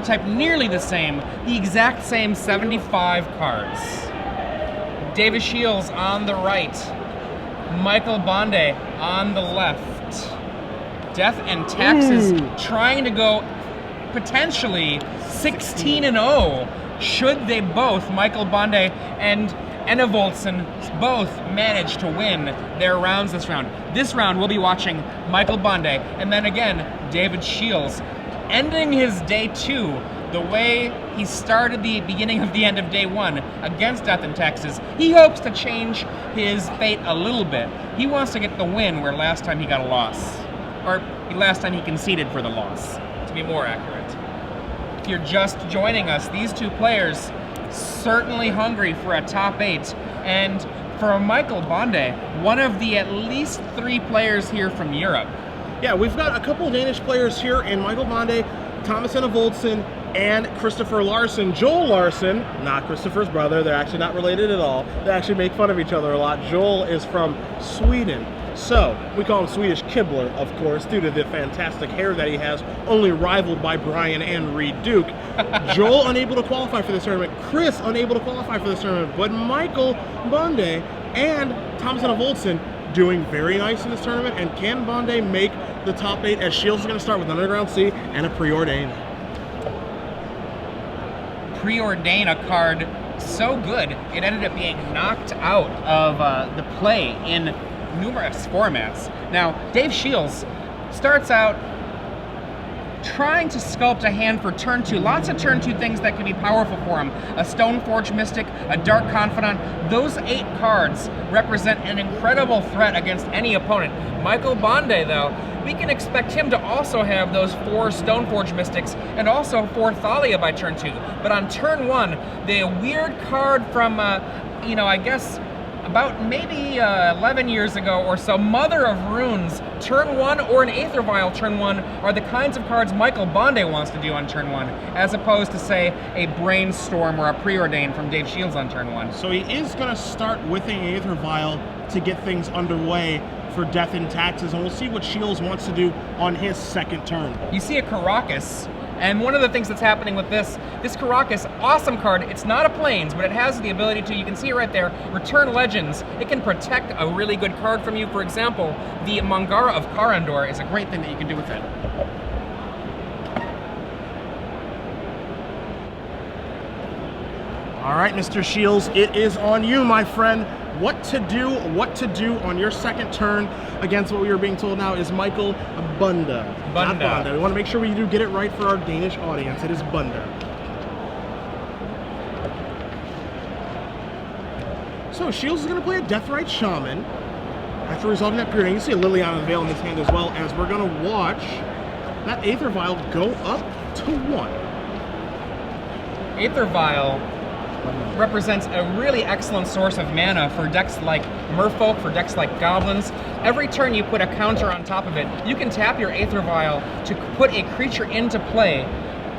archetype nearly the same, the exact same 75 cards. David Shiels on the right, Michael Bonde on the left. Death and Taxes trying to go potentially 16-0 should they both, Michael Bonde and Enevoldsen, both manage to win their rounds this round. This round we'll be watching Michael Bonde and then again David Shiels ending his day 2 the way he started the beginning of the end of day 1 against Death and Taxes. He hopes to change his fate a little bit. He wants to get the win where last time he got a loss. Or last time he conceded for the loss, to be more accurate. If you're just joining us, these two players certainly hungry for a top 8. And for Michael Bonde, one of the at least 3 players here from Europe. Yeah, we've got a couple of Danish players here in Michael Bonde, Thomas Enevoldsen, and Christopher Larsen. Joel Larsen, not Christopher's brother, they're actually not related at all. They actually make fun of each other a lot. Joel is from Sweden. So, we call him Swedish Kibler, of course, due to the fantastic hair that he has, only rivaled by Brian and Reed Duke. Joel unable to qualify for this tournament. Chris unable to qualify for this tournament. But Michael Bonde and Thomas Enevoldsen doing very nice in this tournament. And can Bonde make the top 8 as Shiels is going to start with an Underground Sea and a Preordain? Preordain, a card so good, it ended up being knocked out of the play in numerous formats. Now, Dave Shiels starts out trying to sculpt a hand for turn 2. Lots of turn 2 things that can be powerful for him. A Stoneforge Mystic, a Dark Confidant. Those 8 cards represent an incredible threat against any opponent. Michael Bonde, though, we can expect him to also have those 4 Stoneforge Mystics and also 4 Thalia by turn 2. But on turn 1, the weird card from, I guess, about maybe 11 years ago or so, Mother of Runes, turn 1 or an Aether Vial turn 1 are the kinds of cards Michael Bonde wants to do on turn 1, as opposed to, say, a Brainstorm or a Preordain from Dave Shiels on turn 1. So he is going to start with an Aether Vial to get things underway for Death and Taxes, and we'll see what Shiels wants to do on his second turn. You see a Karakas, and one of the things that's happening with this Karakas, awesome card. It's not a Plains, but it has the ability to, you can see it right there, return legends. It can protect a really good card from you. For example, the Mangara of Karandor is a great thing that you can do with it. All right, Mr. Shiels, it is on you, my friend. What to do on your second turn against what we are being told now is Michael Bonde. Not Bonde. We want to make sure we do get it right for our Danish audience. It is Bonde. So Shiels is going to play a Deathrite Shaman. After resolving that period, you can see a Liliana Veil in his hand as well, as we're going to watch that Aether Vial go up to 1. Aether Vial represents a really excellent source of mana for decks like Merfolk, for decks like Goblins. Every turn you put a counter on top of it, you can tap your Aether Vial to put a creature into play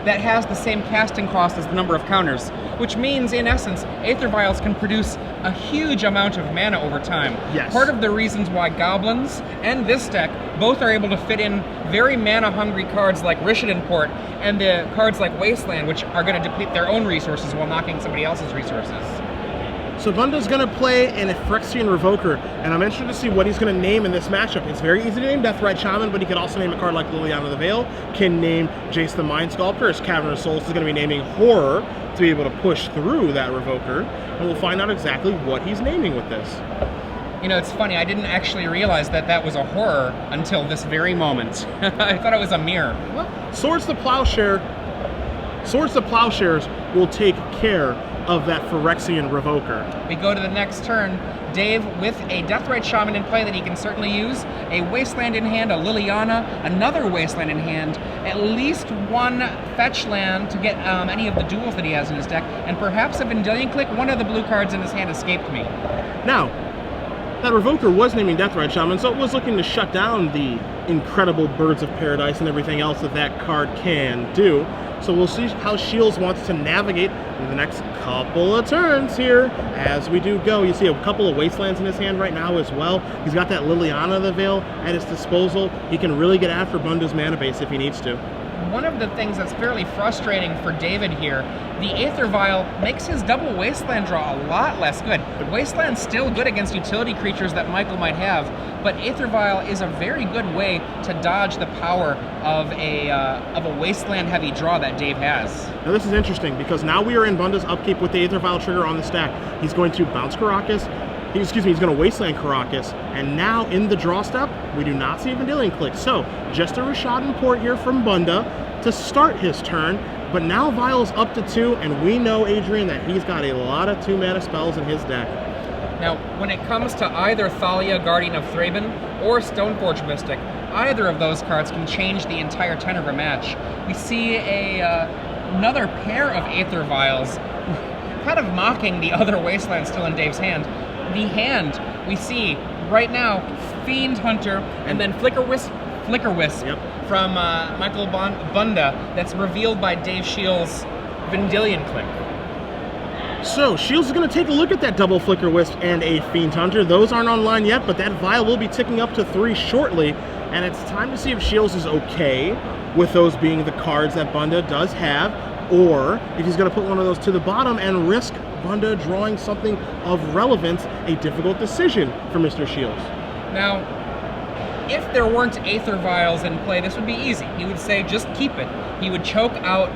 that has the same casting cost as the number of counters, which means, in essence, Aether Vials can produce a huge amount of mana over time. Yes. Part of the reasons why Goblins and this deck both are able to fit in very mana-hungry cards like Rishadan Port and the cards like Wasteland, which are going to deplete their own resources while knocking somebody else's resources. So Bonde's going to play an Phyrexian Revoker, and I'm interested to see what he's going to name in this matchup. It's very easy to name Deathrite Shaman, but he could also name a card like Liliana the Veil, can name Jace the Mind Sculptor. His Cavern of Souls is going to be naming Horror to be able to push through that Revoker, and we'll find out exactly what he's naming with this. You know, it's funny, I didn't actually realize that that was a horror until this very moment. I thought it was a mirror. Well, Swords to Plowshares will take care of that Phyrexian Revoker. We go to the next turn. Dave with a Deathrite Shaman in play that he can certainly use, a Wasteland in hand, a Liliana, another Wasteland in hand, at least one fetch land to get any of the duels that he has in his deck, and perhaps a Vendilion Click. One of the blue cards in his hand escaped me. Now, that Revoker was naming Deathrite Shaman, so it was looking to shut down the incredible Birds of Paradise and everything else that that card can do. So we'll see how Shiels wants to navigate in the next couple of turns here as we do go. You see a couple of Wastelands in his hand right now as well. He's got that Liliana the Veil at his disposal. He can really get after Bonde's mana base if he needs to. one of the things that's fairly frustrating for David here, the Aether Vial makes his double Wasteland draw a lot less good. Wasteland's still good against utility creatures that Michael might have, but Aether Vial is a very good way to dodge the power of a Wasteland-heavy draw that Dave has. Now this is interesting, because now we are in Bonde's upkeep with the Aether Vial trigger on the stack. He's going to bounce Karakas, he's going to Wasteland Karakas, and now in the draw step, we do not see a Vendilion Clique. So, just a Rishadan Port here from Bonde to start his turn, but now Vial's up to 2, and we know, Adrian, that he's got a lot of 2-mana spells in his deck. Now, when it comes to either Thalia, Guardian of Thraben, or Stoneforge Mystic, either of those cards can change the entire tenor of a match. We see another pair of Aether Vials, kind of mocking the other Wasteland still in Dave's hand. The hand we see right now, Fiend Hunter, and then Flicker Wisp from Michael Bonde, that's revealed by Dave Shiels' Vendilion Clique. So, Shiels is going to take a look at that double Flicker Wisp and a Fiend Hunter. Those aren't online yet, but that Vial will be ticking up to 3 shortly, and it's time to see if Shiels is okay with those being the cards that Bonde does have, or if he's going to put one of those to the bottom and risk Bonde drawing something of relevance, a difficult decision for Mr. Shiels. Now, if there weren't Aether Vials in play, this would be easy. He would say, just keep it. He would choke out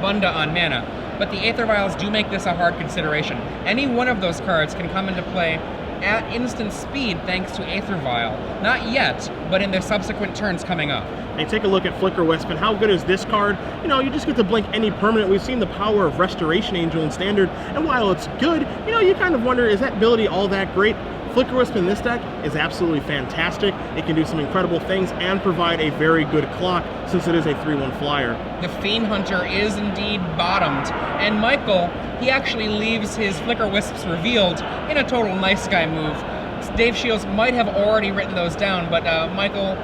Bonde on mana. But the Aether Vials do make this a hard consideration. Any one of those cards can come into play at instant speed thanks to Aether Vial. Not yet, but in their subsequent turns coming up. Hey, take a look at Flicker Wisp, and how good is this card? You know, you just get to blink any permanent. We've seen the power of Restoration Angel in Standard, and while it's good, you know, you kind of wonder, is that ability all that great? Flicker Wisp in this deck is absolutely fantastic. It can do some incredible things and provide a very good clock, since it is a 3/1 flyer. The Fiend Hunter is indeed bottomed, and Michael, he actually leaves his Flicker Wisps revealed in a total nice guy move. Dave Shiels might have already written those down, but Michael,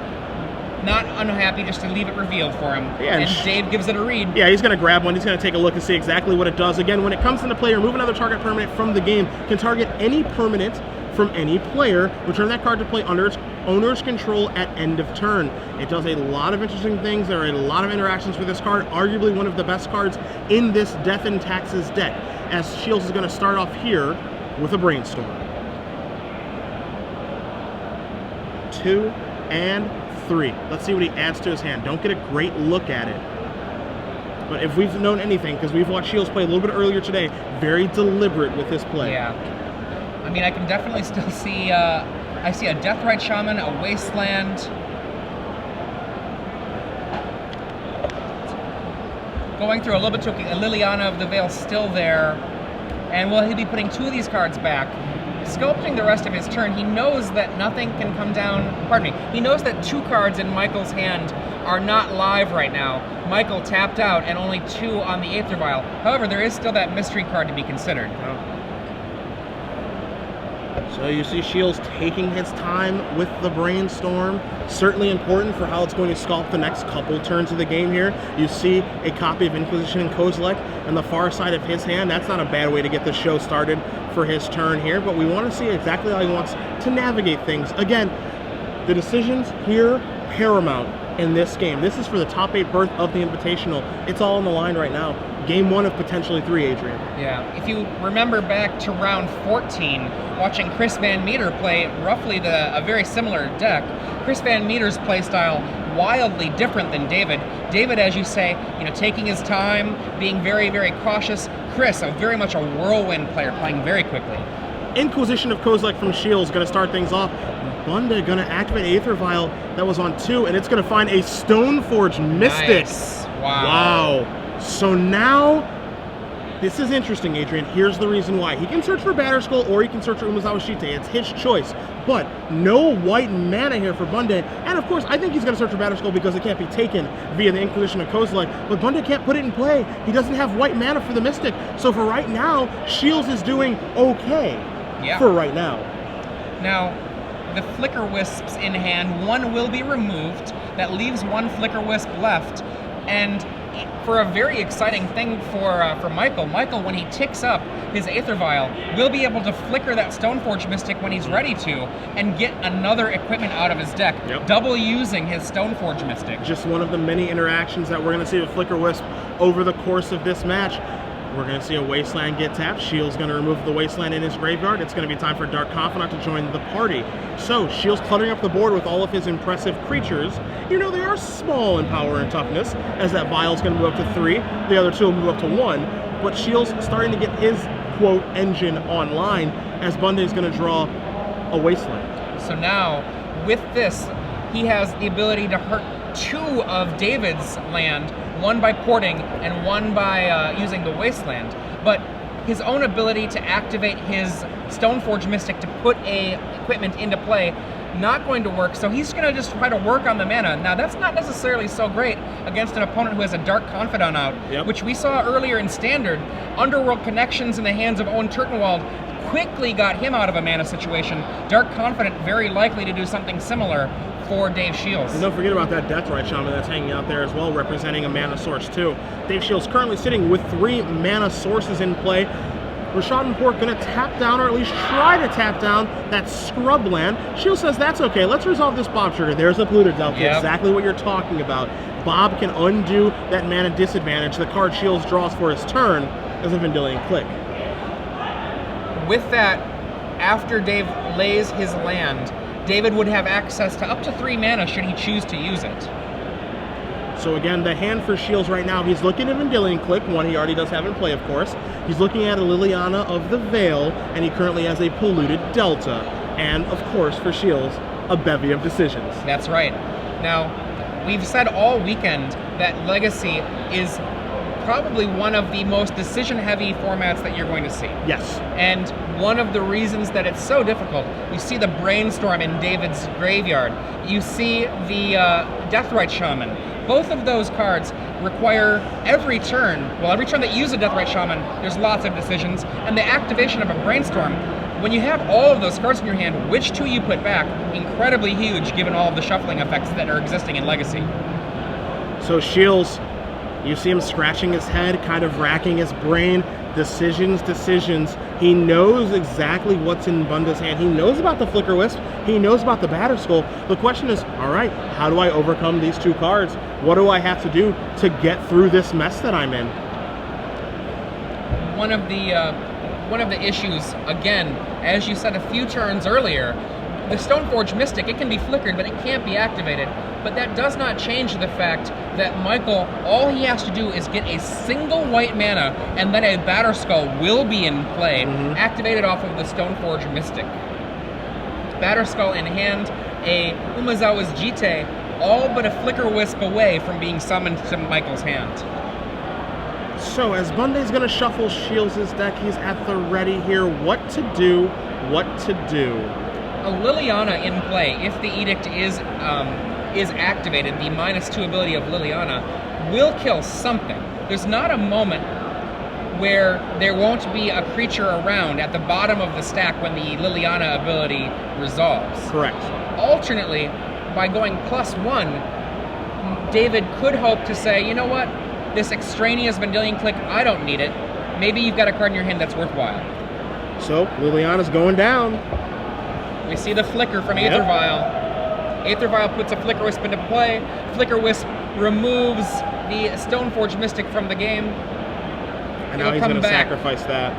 not unhappy just to leave it revealed for him. Yeah, and Dave gives it a read. Yeah, he's going to grab one. He's going to take a look and see exactly what it does. Again, when it comes into play, remove another target permanent from the game. Can target any permanent from any player. Return that card to play under its owner's control at end of turn. It does a lot of interesting things. There are a lot of interactions with this card. Arguably one of the best cards in this Death and Taxes deck, as Shiels is going to start off here with a Brainstorm. 2 and 3. Let's see what he adds to his hand. Don't get a great look at it. But if we've known anything, because we've watched Shiels play a little bit earlier today, very deliberate with his play. Yeah. I mean, I can definitely still see, I see a Deathrite Shaman, a Wasteland. Going through a little bit to a Liliana of the Veil still there. And will he be putting 2 of these cards back? Sculpting the rest of his turn, he knows that nothing can come down, pardon me, he knows that 2 cards in Michael's hand are not live right now. Michael tapped out and only 2 on the Aether Vial. However, there is still that mystery card to be considered. So you see Shiels taking his time with the Brainstorm. Certainly important for how it's going to sculpt the next couple turns of the game here. You see a copy of Inquisition and Kozilek on the far side of his hand. That's not a bad way to get the show started for his turn here, but we want to see exactly how he wants to navigate things. Again, the decisions here, paramount in this game. This is for the top 8 berth of the Invitational. It's all on the line right now. Game 1 of potentially 3, Adrian. Yeah, if you remember back to round 14, watching Chris Van Meter play roughly a very similar deck, Chris Van Meter's playstyle wildly different than David. David, as you say, you know, taking his time, being very, very cautious. Chris, very much a whirlwind player, playing very quickly. Inquisition of Kozilek from Shiels going to start things off. Bonde going to activate Aether Vial that was on 2, and it's going to find a Stoneforge Mystic. Nice. Wow. So now, this is interesting, Adrian. Here's the reason why. He can search for Batterskull or he can search for Umezawa Shite. It's his choice. But no white mana here for Bonde. And of course, I think he's going to search for Batterskull because it can't be taken via the Inquisition of Kozilek. But Bonde can't put it in play. He doesn't have white mana for the Mystic. So for right now, Shiels is doing okay for right now. Now, the Flicker Wisps in hand, 1 will be removed. That leaves 1 Flicker Wisp left. And for a very exciting thing for Michael. Michael, when he ticks up his Aether Vial, will be able to flicker that Stoneforge Mystic when he's ready to, and get another equipment out of his deck, double using his Stoneforge Mystic. Just one of the many interactions that we're going to see with Flicker Wisp over the course of this match. We're going to see a Wasteland get tapped. Shiels going to remove the Wasteland in his graveyard. It's going to be time for Dark Confidant to join the party. So, Shiels cluttering up the board with all of his impressive creatures. You know, they are small in power and toughness, as that Vial's going to move up to 3. The other 2 will move up to 1. But Shiels starting to get his, quote, engine online, as Bonde is going to draw a Wasteland. So now, with this, he has the ability to hurt 2 of David's land, one by porting and one by using the Wasteland. But his own ability to activate his Stoneforge Mystic to put a equipment into play, not going to work, so he's going to just try to work on the mana. Now, that's not necessarily so great against an opponent who has a Dark Confidant out, which we saw earlier in Standard. Underworld Connections in the hands of Owen Turtenwald quickly got him out of a mana situation. Dark Confidant very likely to do something similar for Dave Shiels. And don't forget about that Deathrite Shaman that's hanging out there as well, representing a mana source too. Dave Shiels currently sitting with 3 mana sources in play. Rashad Import going to tap down, or at least try to tap down, that scrub land. Shiels says that's okay, let's resolve this Bob Trigger. There's a polluted Delta, exactly what you're talking about. Bob can undo that mana disadvantage the card Shiels draws for his turn as a Vendilion Click. With that, after Dave lays his land, David would have access to up to 3 mana should he choose to use it. So again, the hand for Shiels right now, he's looking at Vendilion Click, one he already does have in play, of course. He's looking at a Liliana of the Veil, and he currently has a polluted Delta. And, of course, for Shiels, a bevy of decisions. That's right. Now, we've said all weekend that Legacy is probably one of the most decision-heavy formats that you're going to see. Yes. And one of the reasons that it's so difficult, you see the Brainstorm in David's graveyard, you see the Deathrite Shaman. Both of those cards require every turn that you use a Deathrite Shaman, there's lots of decisions, and the activation of a Brainstorm, when you have all of those cards in your hand, which 2 you put back, incredibly huge given all of the shuffling effects that are existing in Legacy. So Shiels, you see him scratching his head, kind of racking his brain. Decisions. He knows exactly what's in Bonde's hand. He knows about the Flicker Wisp. He knows about the Batterskull. The question is, all right, how do I overcome these 2 cards? What do I have to do to get through this mess that I'm in? One of the issues, again, as you said a few turns earlier, the Stoneforge Mystic, it can be flickered, but it can't be activated. But that does not change the fact that Michael, all he has to do is get a single white mana, and then a Batterskull will be in play, activated off of the Stoneforge Mystic. Batterskull in hand, a Umezawa's Jite, all but a Flicker Wisp away from being summoned to Michael's hand. So as Bonde's going to shuffle Shiels' deck, he's at the ready here. What to do? A Liliana in play, if the Edict is activated, the -2 ability of Liliana will kill something. There's not a moment where there won't be a creature around at the bottom of the stack when the Liliana ability resolves. Correct. Alternately, by going +1, David could hope to say, you know what, this extraneous Vendilion Click, I don't need it. Maybe you've got a card in your hand that's worthwhile. So, Liliana's going down. We see the flicker from Aether Vial. Aether Vial puts a Flicker Wisp into play. Flicker Wisp removes the Stoneforge Mystic from the game. And now he's going to sacrifice that.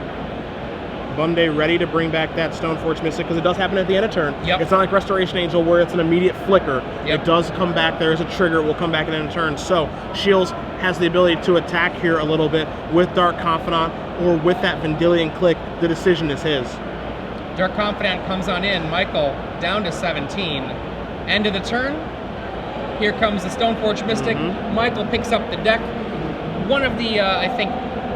Bonde ready to bring back that Stoneforge Mystic, because it does happen at the end of turn. It's not like Restoration Angel where it's an immediate flicker. It does come back. There is a trigger. It will come back at the end of turn. So Shiels has the ability to attack here a little bit with Dark Confidant or with that Vendilion Click. The decision is his. Dark Confidant comes on in. Michael down to 17. End of the turn. Here comes the Stoneforge Mystic. Michael picks up the deck. One of the, I think,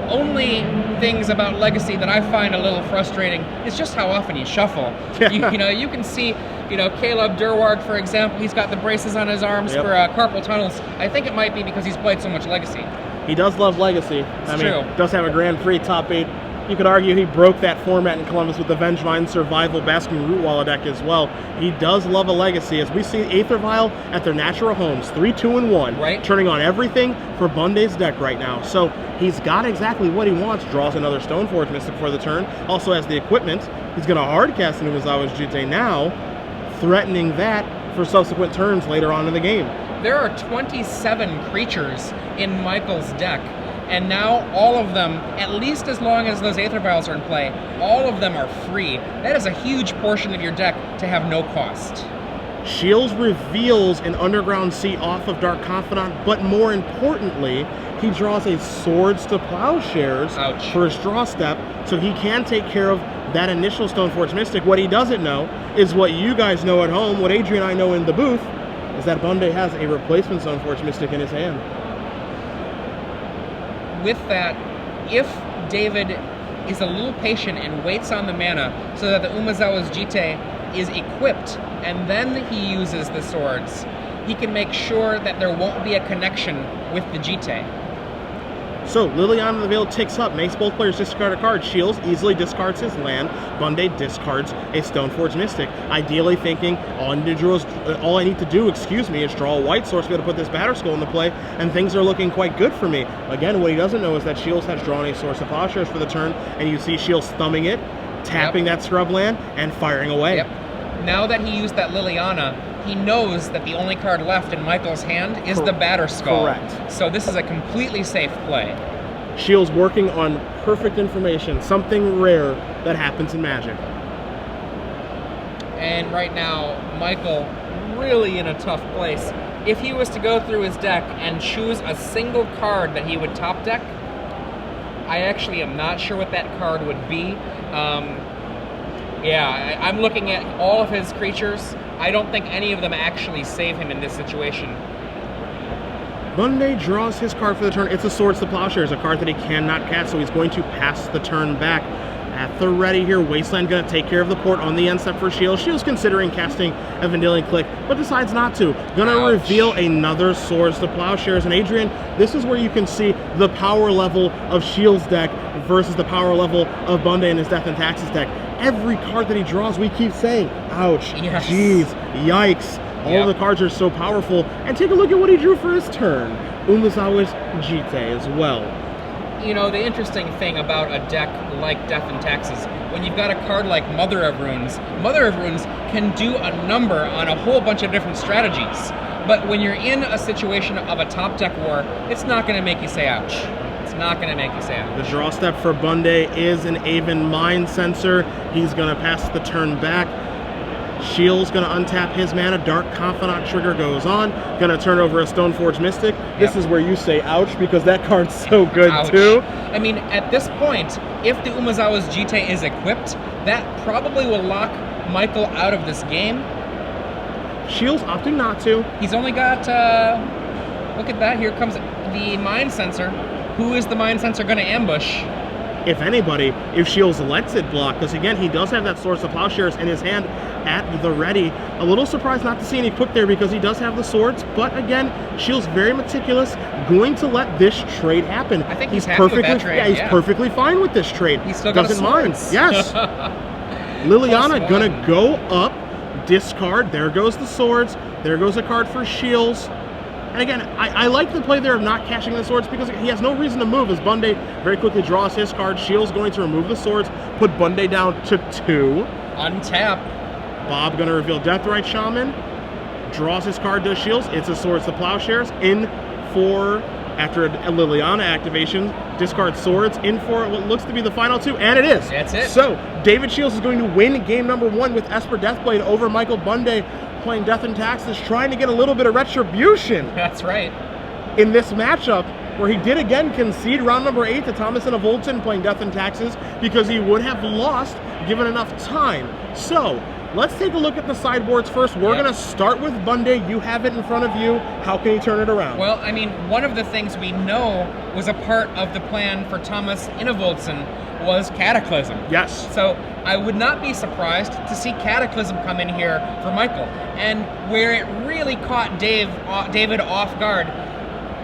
only things about Legacy that I find a little frustrating is just how often you shuffle. You know, you can see, you know, Caleb Durward, for example, he's got the braces on his arms for carpal tunnels. I think it might be because he's played so much Legacy. He does love Legacy. I mean, does have a Grand Prix top 8 You could argue he broke that format in Columbus with the Vengevine Survival Basking Root Walla deck as well. He does love a legacy, as we see Aether Vial at their natural homes, 3, 2, and 1, right, turning on everything for Bonde's deck right now. So he's got exactly what he wants. Draws another Stoneforge Mystic for the turn. Also has the equipment. He's going to hard cast into Umezawa's Jitte now, threatening that for subsequent turns later on in the game. There are 27 creatures in Michael's deck. And now all of them, at least as long as those Aether Vials are in play, all of them are free. That is a huge portion of your deck to have no cost. Shiels reveals an Underground Sea off of Dark Confidant, but more importantly, he draws a Swords to Plowshares for his draw step, so he can take care of that initial Stoneforge Mystic. What he doesn't know is what you guys know at home, what Adrian and I know in the booth, is that Bonde has a replacement Stoneforge Mystic in his hand. With that, if David is a little patient and waits on the mana so that the Umezawa's Jitte is equipped and then he uses the swords, he can make sure that there won't be a connection with the Jitte. So, Liliana the Veil ticks up, makes both players discard a card. Shiels easily discards his land. Bonde discards a Stoneforge Mystic. Ideally thinking, all I need to do, is draw a white source to be able to put this Batterskull into play, and things are looking quite good for me. Again, what he doesn't know is that Shiels has drawn a Source of Plowshares for the turn, and you see Shiels thumbing it, tapping that scrub land, and firing away. Now that he used that Liliana, he knows that the only card left in Michael's hand is the Batterskull. Correct. So this is a completely safe play. Shiels working on perfect information, something rare that happens in Magic. And right now, Michael really in a tough place. If he was to go through his deck and choose a single card that he would top deck, I actually am not sure what that card would be. I'm looking at all of his creatures. I don't think any of them actually save him in this situation. Bonde draws his card for the turn. It's a Swords to Plowshares, a card that he cannot cast, so he's going to pass the turn back. At the ready here, Wasteland going to take care of the port on the end step for Shiels. Shiels considering casting a Vendilion Clique, but decides not to. Going to reveal another Swords to Plowshares. And Adrian, this is where you can see the power level of Shiels' deck versus the power level of Bonde and his Death and Taxes deck. Every card that he draws, we keep saying, ouch, jeez, yikes. All of the cards are so powerful. And take a look at what he drew for his turn. Umezawa's Jitte as well. You know, the interesting thing about a deck like Death and Taxes, when you've got a card like Mother of Runes can do a number on a whole bunch of different strategies. But when you're in a situation of a top deck war, it's not going to make you say ouch. It's not going to make you say ouch. The draw step for Bonde is an Aven Mind Sensor. He's going to pass the turn back. Shiels going to untap his mana. Dark Confidant trigger goes on. Going to turn over a Stoneforge Mystic. This is where you say ouch, because that card's so good too. I mean, at this point, if the Umezawa's Jitte is equipped, that probably will lock Michael out of this game. Shiels opting not to. He's only got, look at that, here comes the Mind Sensor. Who is the Mind Sensor going to ambush? If anybody, if Shiels lets it block, because again, he does have that Swords of Plowshares in his hand at the ready. A little surprised not to see any quick there, because he does have the swords, but again, Shiels very meticulous, going to let this trade happen. I think he's happy with that trade. Yeah, he's perfectly fine with this trade. He still got doesn't mind. Yes. Liliana gonna go up, discard. There goes the swords. There goes a card for Shiels. And again, I like the play there of not cashing the swords, because he has no reason to move, as Bonde very quickly draws his card. Shiels going to remove the swords, put Bonde down to 2. Untap. Bob going to reveal Deathrite Shaman. Draws his card to Shiels. It's a Swords to Plowshares. In for, after a Liliana activation, discard swords. In for what looks to be the final 2, and it is. That's it. So, David Shiels is going to win game number 1 with Esper Deathblade over Michael Bonde, playing Death and Taxes, trying to get a little bit of retribution. That's right. In this matchup, where he did again concede round number 8 to Thomas and Volton playing Death and Taxes, because he would have lost given enough time. So, let's take a look at the sideboards first. We're going to start with Bonde. You have it in front of you. How can he turn it around? Well, I mean, one of the things we know was a part of the plan for Thomas Innevoldsen was Cataclysm. Yes. So I would not be surprised to see Cataclysm come in here for Michael. And where it really caught David off guard,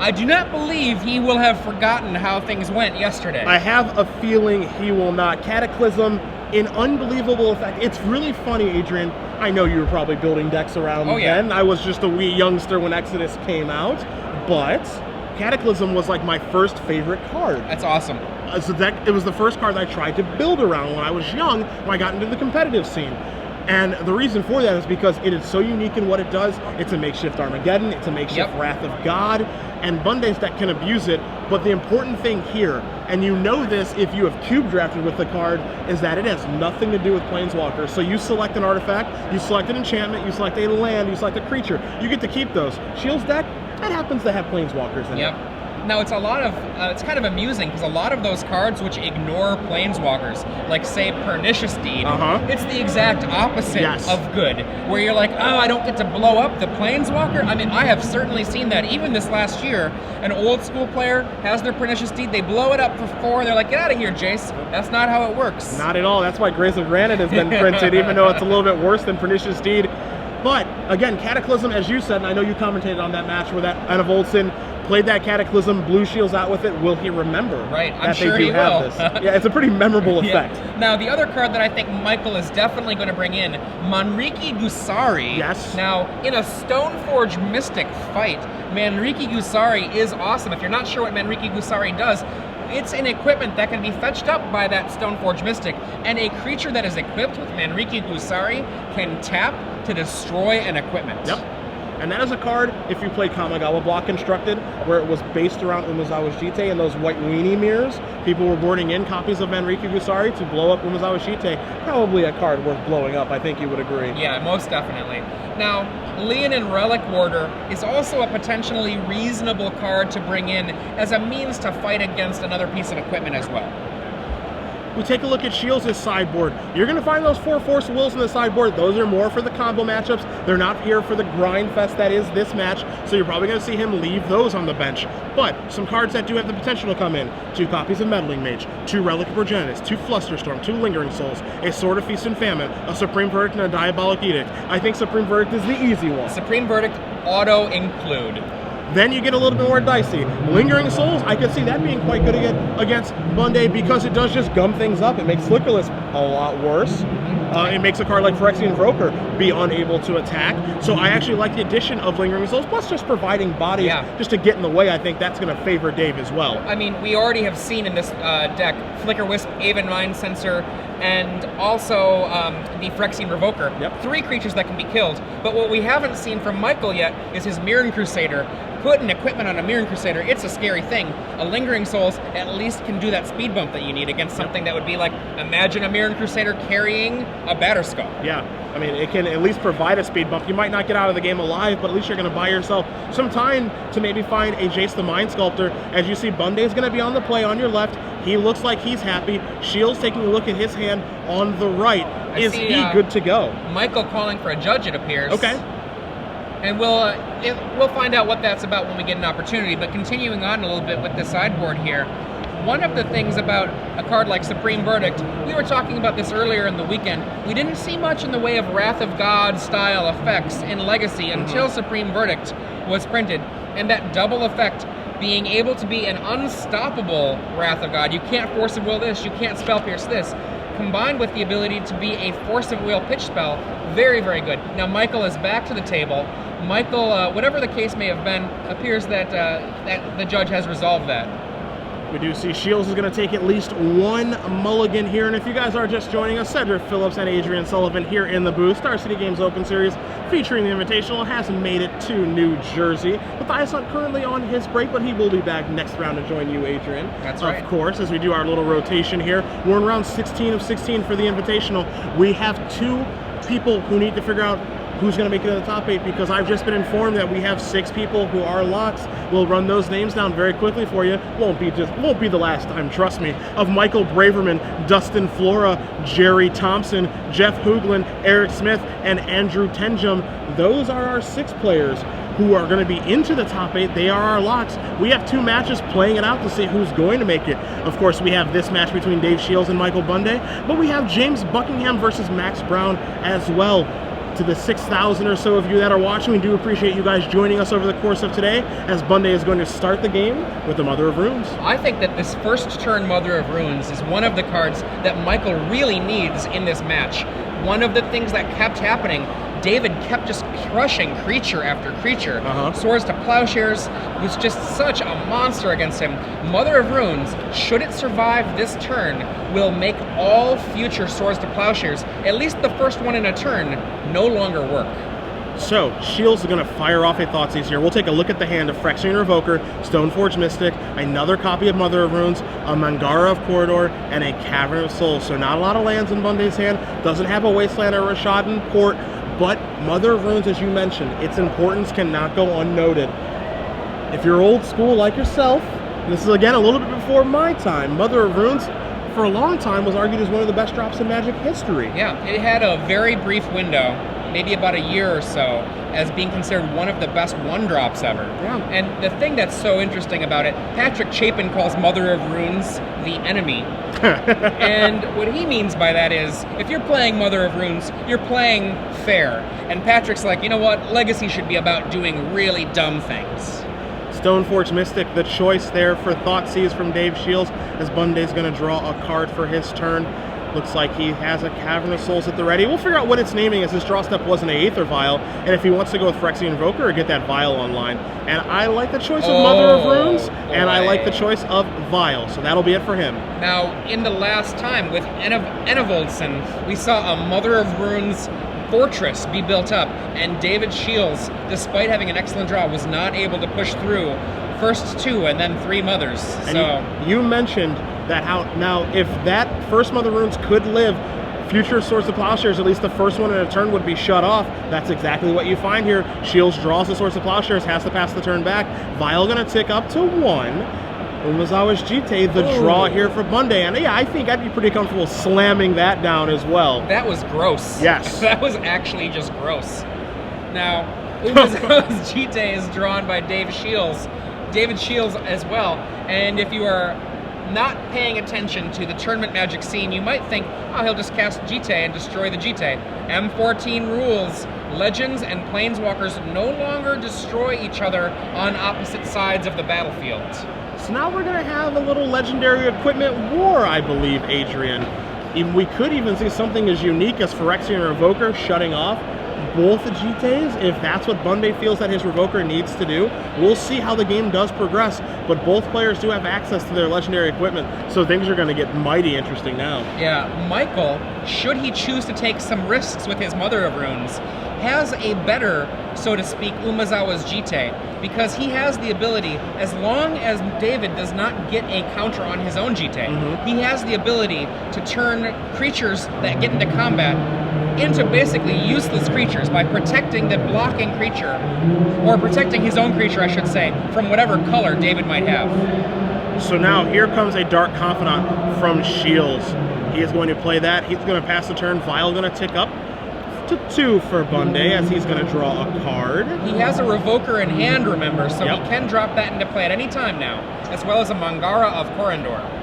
I do not believe he will have forgotten how things went yesterday. I have a feeling he will not. Cataclysm, an unbelievable effect. It's really funny, Adrian. I know you were probably building decks around then. I was just a wee youngster when Exodus came out, but Cataclysm was like my first favorite card. That's awesome. So it was the first card that I tried to build around when I was young, when I got into the competitive scene. And the reason for that is because it is so unique in what it does. It's a makeshift Armageddon, it's a makeshift Wrath of God, and Bonde's deck can abuse it. But the important thing here, and you know this if you have cube drafted with the card, is that it has nothing to do with Planeswalkers. So you select an artifact, you select an enchantment, you select a land, you select a creature. You get to keep those. Shiels deck, that happens to have Planeswalkers in it. Now it's a lot of, it's kind of amusing because a lot of those cards which ignore Planeswalkers, like say Pernicious Deed, it's the exact opposite of good, where you're like, oh, I don't get to blow up the Planeswalker. I mean, I have certainly seen that. Even this last year, an old school player has their Pernicious Deed, they blow it up for 4, and they're like, get out of here, Jace. That's not how it works. Not at all. That's why Grace of Granite has been printed, even though it's a little bit worse than Pernicious Deed. But again, Cataclysm, as you said, and I know you commentated on that match where that Anna Volson played that Cataclysm, blue Shields out with it. Will he remember? Right, I'm sure he will. This? Yeah, it's a pretty memorable effect. Now, the other card that I think Michael is definitely going to bring in, Manriki Gusari. Yes. Now, in a Stoneforge Mystic fight, Manriki Gusari is awesome. If you're not sure what Manriki Gusari does, it's an equipment that can be fetched up by that Stoneforge Mystic, and a creature that is equipped with Manriki Gusari can tap to destroy an equipment. Yep. And that is a card, if you play Kamigawa Block Constructed, where it was based around Umezawa Shite and those white weenie mirrors. People were boarding in copies of Manriki Gusari to blow up Umezawa Shite. Probably a card worth blowing up, I think you would agree. Yeah, most definitely. Now, Leonin Relic Warder is also a potentially reasonable card to bring in as a means to fight against another piece of equipment as well. We take a look at Shiels' sideboard. You're going to find those 4 Force of Wills in the sideboard. Those are more for the combo matchups. They're not here for the grind fest that is this match, so you're probably going to see him leave those on the bench. But some cards that do have the potential to come in. 2 copies of Meddling Mage, 2 Relic of Progenitus, 2 Flusterstorm, 2 Lingering Souls, a Sword of Feast and Famine, a Supreme Verdict, and a Diabolic Edict. I think Supreme Verdict is the easy one. Supreme Verdict auto-include. Then you get a little bit more dicey. Lingering Souls, I could see that being quite good against Bonde because it does just gum things up. It makes Flickerless a lot worse. It makes a card like Phyrexian Invoker be unable to attack. So I actually like the addition of Lingering Souls, plus just providing bodies just to get in the way. I think that's going to favor Dave as well. I mean, we already have seen in this deck Flicker Wisp, Aven Mind Sensor, and also the Phyrexian Revoker. 3 creatures that can be killed. But what we haven't seen from Michael yet is his Mirren Crusader. Put an equipment on a Mirren Crusader, it's a scary thing. A Lingering Souls at least can do that speed bump that you need against something that would be like, imagine a Mirren Crusader carrying a Batterskull. Yeah, I mean, it can at least provide a speed bump. You might not get out of the game alive, but at least you're going to buy yourself some time to maybe find a Jace the Mind Sculptor. As you see, Bonde is going to be on the play on your left. He looks like he's happy. Shields taking a look at his hand on the right. Is he good to go? Michael calling for a judge, it appears. Okay. And we'll find out what that's about when we get an opportunity. But continuing on a little bit with the sideboard here, one of the things about a card like Supreme Verdict, we were talking about this earlier in the weekend, we didn't see much in the way of Wrath of God style effects in Legacy until Supreme Verdict was printed. And that double effect, being able to be an unstoppable Wrath of God, you can't Force of Will this, you can't Spell Pierce this, combined with the ability to be a Force of Will pitch spell, very, very good. Now Michael is back to the table. Michael, whatever the case may have been, appears that, that the judge has resolved that. We do see Shiels is going to take at least 1 mulligan here, and if you guys are just joining us, Cedric Phillips and Adrian Sullivan here in the booth. Star City Games Open Series featuring the Invitational has made it to New Jersey. Matthias Hunt currently on his break, but he will be back next round to join you, Adrian. That's right. Of course, as we do our little rotation here, we're in round 16 of 16 for the Invitational. We have 2 people who need to figure out who's going to make it in the top 8, because I've just been informed that we have 6 people who are locks. We'll run those names down very quickly for you. Won't be the last time, trust me. Of Michael Braverman, Dustin Flora, Jerry Thompson, Jeff Hooglin, Eric Smith, and Andrew Tenjum. Those are our 6 players who are going to be into the top 8. They are our locks. We have 2 matches playing it out to see who's going to make it. Of course, we have this match between Dave Shiels and Michael Bonde, but we have James Buckingham versus Max Brown as well. To the 6,000 or so of you that are watching, we do appreciate you guys joining us over the course of today, as Bonde is going to start the game with the Mother of Runes. I think that this first turn Mother of Runes is one of the cards that Michael really needs in this match. One of the things that kept happening, David kept just crushing creature after creature. Swords to Plowshares was just such a monster against him. Mother of Runes, should it survive this turn, will make all future Swords to Plowshares, at least the first one in a turn, no longer work. So, Shiels is going to fire off a Thoughtseize here. We'll take a look at the hand of Phyrexian Revoker, Stoneforge Mystic, another copy of Mother of Runes, a Mangara of Corridor, and a Cavern of Souls. So not a lot of lands in Bonde's hand. Doesn't have a Wasteland or Rashadan Port, but Mother of Runes, as you mentioned, its importance cannot go unnoted. If you're old school like yourself, and this is again a little bit before my time, Mother of Runes, for a long time, was argued as one of the best drops in Magic history. Yeah, it had a very brief window, maybe about a year or so, as being considered one of the best one-drops ever. Yeah. And the thing that's so interesting about it, Patrick Chapin calls Mother of Runes the enemy. And what he means by that is, if you're playing Mother of Runes, you're playing fair. And Patrick's like, you know what, Legacy should be about doing really dumb things. Stoneforge Mystic, the choice there for Thoughtseize from Dave Shiels, as Bonde's going to draw a card for his turn. Looks like he has a Cavern of Souls at the ready. We'll figure out what it's naming, as his draw step wasn't an Aether Vial, and if he wants to go with Phyrexian Invoker or get that Vial online. And I like the choice of Mother of Runes, and I like the choice of Vial, so that'll be it for him. Now, in the last time with Enevoldson, we saw a Mother of Runes fortress be built up, and David Shiels, despite having an excellent draw, was not able to push through first 2 and then 3 mothers. And you mentioned that if that first Mother of Runes could live, future Swords to Plowshares, at least the first one in a turn, would be shut off. That's exactly what you find here. Shiels draws the Swords to Plowshares, has to pass the turn back. Vial going to tick up to 1. Umezawa's Jitte, the draw here for Bonde, and yeah, I think I'd be pretty comfortable slamming that down as well. That was gross. Yes. That was actually just gross. Now, Umezawa's Jitte is drawn by David Shiels as well, and if you are not paying attention to the tournament Magic scene, you might think, oh, he'll just cast Jitte and destroy the Jitte. M14 rules, Legends and Planeswalkers no longer destroy each other on opposite sides of the battlefield. So now we're going to have a little legendary equipment war, I believe, Adrian. We could even see something as unique as Phyrexian Revoker shutting off both the Jittes, if that's what Bonde feels that his Revoker needs to do. We'll see how the game does progress, but both players do have access to their legendary equipment, so things are going to get mighty interesting now. Yeah, Michael, should he choose to take some risks with his Mother of Runes, has a better, so to speak, Umezawa's Jitte, because he has the ability, as long as David does not get a counter on his own Jitte, he has the ability to turn creatures that get into combat into basically useless creatures by protecting the blocking creature, or protecting his own creature, I should say, from whatever color David might have. So now here comes a Dark Confidant from Shiels. He is going to play that. He's going to pass the turn. Vial going to tick up to 2 for Bonde, as he's going to draw a card. He has a Revoker in hand, remember, so he can drop that into play at any time now, as well as a Mangara of Corridor.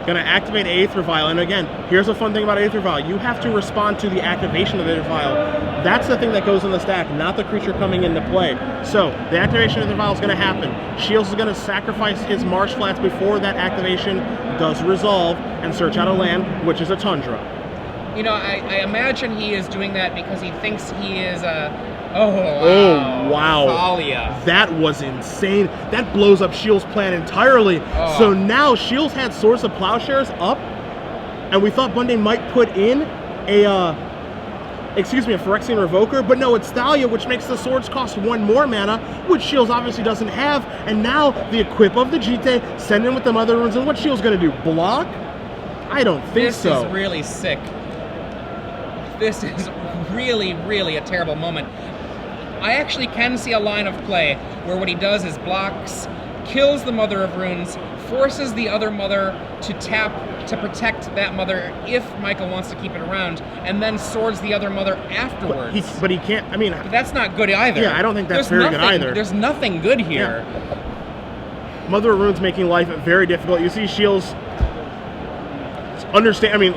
Going to activate Aether Vial, and again, here's a fun thing about Aether Vial. You have to respond to the activation of Aether Vial. That's the thing that goes in the stack, not the creature coming into play. So, the activation of Aether Vial is going to happen. Shiels is going to sacrifice his Marsh Flats before that activation does resolve, and search out a land, which is a Tundra. You know, I imagine he is doing that because he thinks he is a... wow. Thalia. That was insane. That blows up Shiels' plan entirely. So now Shiels had Swords of Plowshares up, and we thought Bonde might put in a Phyrexian Revoker, but no, it's Thalia, which makes the swords cost 1 more mana, which Shiels obviously doesn't have, and now the equip of the Jitte, send in with the Mother Runes, and what Shiels going to do? Block? I don't think so. This is really sick. This is really, really a terrible moment. I actually can see a line of play where what he does is blocks, kills the Mother of Runes, forces the other mother to tap to protect that mother if Michael wants to keep it around, and then swords the other mother afterwards. But he can't, I mean... But that's not good either. Yeah, I don't think that's very good either. There's nothing good here. Yeah. Mother of Runes making life very difficult. You see Shiels understand, I mean,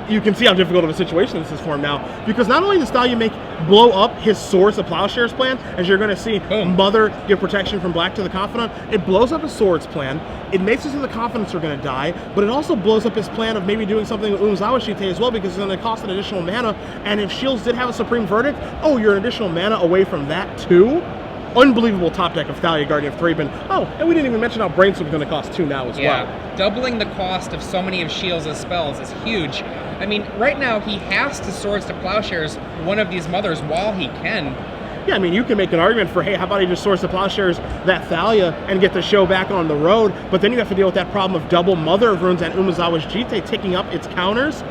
you can see how difficult of a situation this is for him now, because not only does Thalia blow up his Swords to Plowshares plan, as you're going to see, boom, Mother give protection from black to the Confidant, it blows up his Swords plan, it makes it so the Confidants are going to die, but it also blows up his plan of maybe doing something with Umezawa Shite as well, because it's going to cost an additional mana, and if Shiels did have a Supreme Verdict, oh, you're an additional mana away from that too? Unbelievable top deck of Thalia, Guardian of Thraben. Oh, and we didn't even mention how Brainstorm's going to cost 2 now as well. Doubling the cost of so many of Shiels' spells is huge. I mean, right now he has to Swords to Plowshares one of these mothers while he can. Yeah, I mean, you can make an argument for, hey, how about he just Swords to Plowshares that Thalia and get the show back on the road, but then you have to deal with that problem of double Mother of Runes and Umezawa's Jite taking up its counters.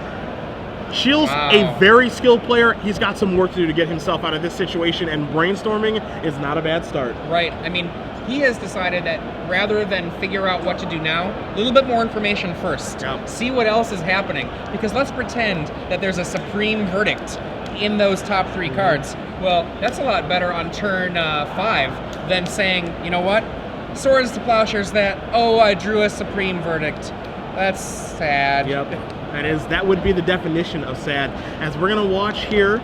Shiels, a very skilled player, he's got some work to do to get himself out of this situation, and Brainstorming is not a bad start. Right. I mean, he has decided that rather than figure out what to do now, a little bit more information first. Yeah. See what else is happening. Because let's pretend that there's a Supreme Verdict in those top 3 cards. Well, that's a lot better on turn 5 than saying, you know what? Swords to Plowshares that, oh, I drew a Supreme Verdict. That's sad. Yep. That would be the definition of sad. As we're going to watch here,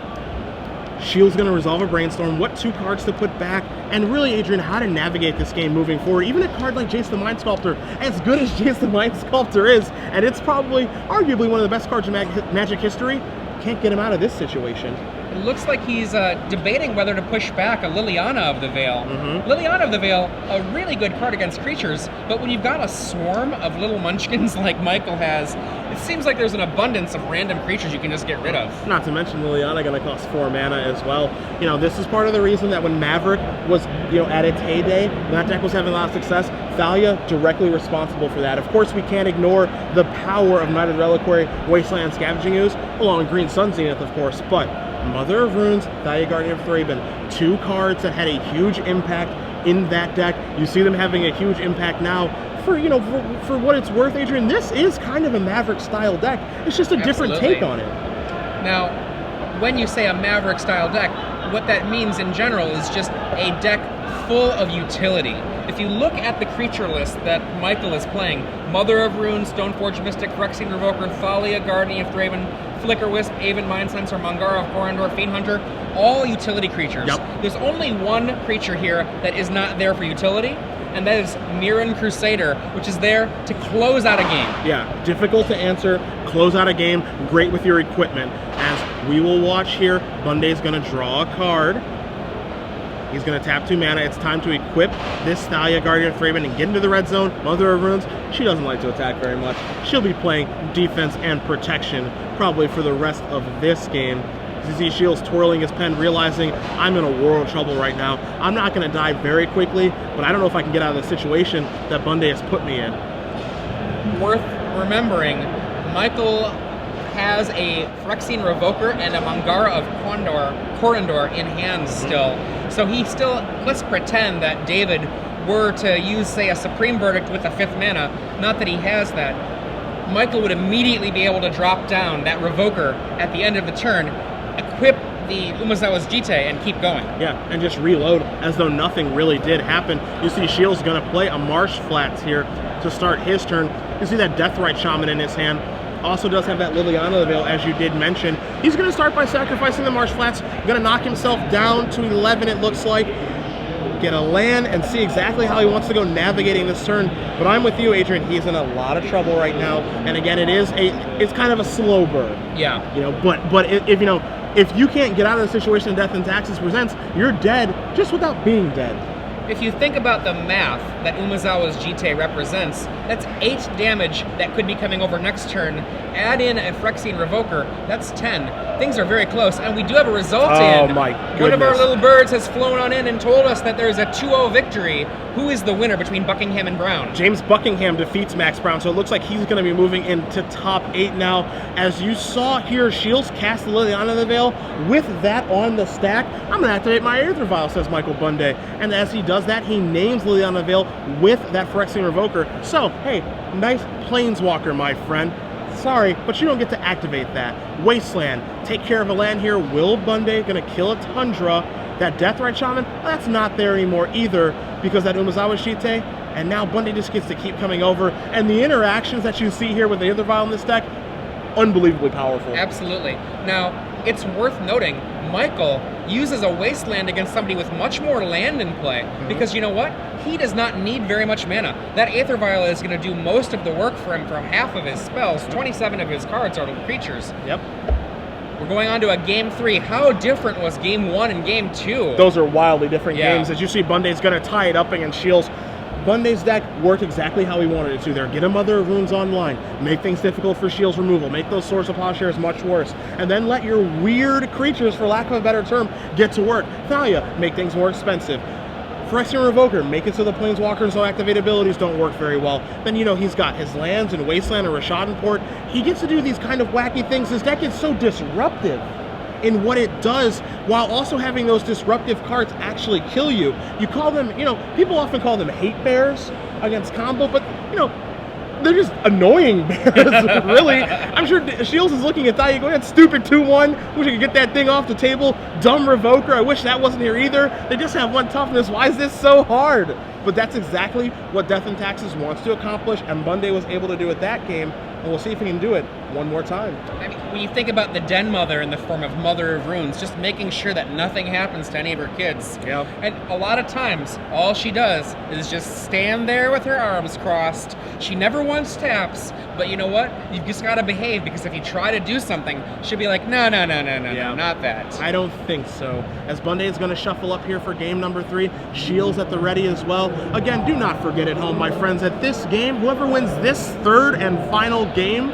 Shields going to resolve a Brainstorm, what 2 cards to put back, and really, Adrian, how to navigate this game moving forward. Even a card like Jace the Mind Sculptor, as good as Jace the Mind Sculptor is, and it's probably, arguably, one of the best cards in Magic history, can't get him out of this situation. It looks like he's debating whether to push back a Liliana of the Veil. Liliana of the Veil, a really good card against creatures, but when you've got a swarm of little munchkins like Michael has, it seems like there's an abundance of random creatures you can just get rid of. Not to mention Liliana going to cost 4 mana as well. You know, this is part of the reason that when Maverick was, you know, at its heyday, when that deck was having a lot of success, Thalia directly responsible for that. Of course, we can't ignore the power of Knighted Reliquary, Wasteland Scavenging Ooze, along with Green Sun Zenith, of course, but Mother of Runes, Thalia, Guardian of Thraben, 2 cards that had a huge impact in that deck. You see them having a huge impact now. For, you know, for what it's worth, Adrian, this is kind of a Maverick style deck. It's just a different take on it. Now, when you say a Maverick style deck, what that means in general is just a deck full of utility. If you look at the creature list that Michael is playing, Mother of Runes, Stoneforge Mystic, Phyrexian Revoker, Thalia, Guardian of Thraben, Flicker Wisp, Aven Mindcensor, Mangara of Korondor, Fiend Hunter, all utility creatures. Yep. There's only one creature here that is not there for utility, and that is Mirran Crusader, which is there to close out a game. Yeah, difficult to answer, close out a game, great with your equipment. As we will watch here, Bunde's going to draw a card. He's going to tap 2 mana. It's time to equip this Thalia, Guardian of Thraben, and get into the red zone. Mother of Runes, she doesn't like to attack very much. She'll be playing defense and protection probably for the rest of this game. You see Shields twirling his pen, realizing I'm in a world of trouble right now. I'm not going to die very quickly, but I don't know if I can get out of the situation that Bonde has put me in. Worth remembering, Michael has a Phyrexian Revoker and a Mangara of Korondor in hand still. So he still, let's pretend that David were to use, say, a Supreme Verdict with a 5th mana, not that he has that. Michael would immediately be able to drop down that Revoker at the end of the turn, equip the Umezawa's Jite, and keep going. Yeah, and just reload as though nothing really did happen. You see Shields going to play a Marsh Flats here to start his turn. You see that Deathrite Shaman in his hand. Also does have that Liliana of the Veil, as you did mention. He's going to start by sacrificing the Marsh Flats. Going to knock himself down to 11, it looks like. Get a land and see exactly how he wants to go navigating this turn. But I'm with you, Adrian. He's in a lot of trouble right now. And again, it's kind of a slow burn. Yeah. You know, but if you know, if you can't get out of the situation Death and Taxes presents, you're dead just without being dead. If you think about the math that Umezawa's Jite represents, that's 8 damage that could be coming over next turn. Add in a Phyrexian Revoker, that's 10. Things are very close, and we do have a result in. Oh my goodness. One of our little birds has flown on in and told us that there's a 2-0 victory. Who is the winner between Buckingham and Brown? James Buckingham defeats Max Brown, so it looks like he's going to be moving into top 8 now. As you saw here, Shields cast the Liliana of the Veil. With that on the stack, I'm going to activate my Aether Vial, says Michael Bunde. And as he does that, he names Liliana of the Veil with that Phyrexian Revoker. So, hey, nice Planeswalker, my friend. Sorry, but you don't get to activate that. Wasteland, take care of a land here. Will Bunde going to kill a Tundra? That Deathrite Shaman, that's not there anymore either because that Umezawa Shite, and now Bunde just gets to keep coming over. And the interactions that you see here with the Aether Vial in this deck, unbelievably powerful. Absolutely. Now, it's worth noting, Michael uses a Wasteland against somebody with much more land in play, because you know what? He does not need very much mana. That Aether Vial is going to do most of the work for him for half of his spells. 27 of his cards are creatures. Yep. We're going on to a Game 3. How different was Game 1 and Game 2? Those are wildly different games. As you see, Bunde's going to tie it up against Shiels. Bunde's deck worked exactly how he wanted it to there. Get a Mother of Runes online, make things difficult for Shields removal, make those Swords of Plowshares much worse, and then let your weird creatures, for lack of a better term, get to work. Thalia, make things more expensive. Phyrexian Revoker, make it so the Planeswalkers' no activate abilities don't work very well. Then, you know, he's got his lands and Wasteland and Rashadan Port. He gets to do these kind of wacky things. His deck is so disruptive in what it does, while also having those disruptive cards actually kill you. You call them, you know, people often call them hate bears against combo, but, you know, they're just annoying bears, really. I'm sure Shields is looking at Thalia going, stupid 2-1, wish I could get that thing off the table. Dumb Revoker, I wish that wasn't here either. They just have one toughness, why is this so hard? But that's exactly what Death and Taxes wants to accomplish, and Bonde was able to do it that game, and we'll see if he can do it one more time. I mean, when you think about the Den Mother in the form of Mother of Runes, just making sure that nothing happens to any of her kids. Yeah. And a lot of times, all she does is just stand there with her arms crossed. She never once taps, but you know what? You've just got to behave, because if you try to do something, she'll be like, no, not that. I don't think so. As Bonde is going to shuffle up here for game number 3, Shields at the ready as well. Again, do not forget at home, my friends, that this game, whoever wins this third and final game,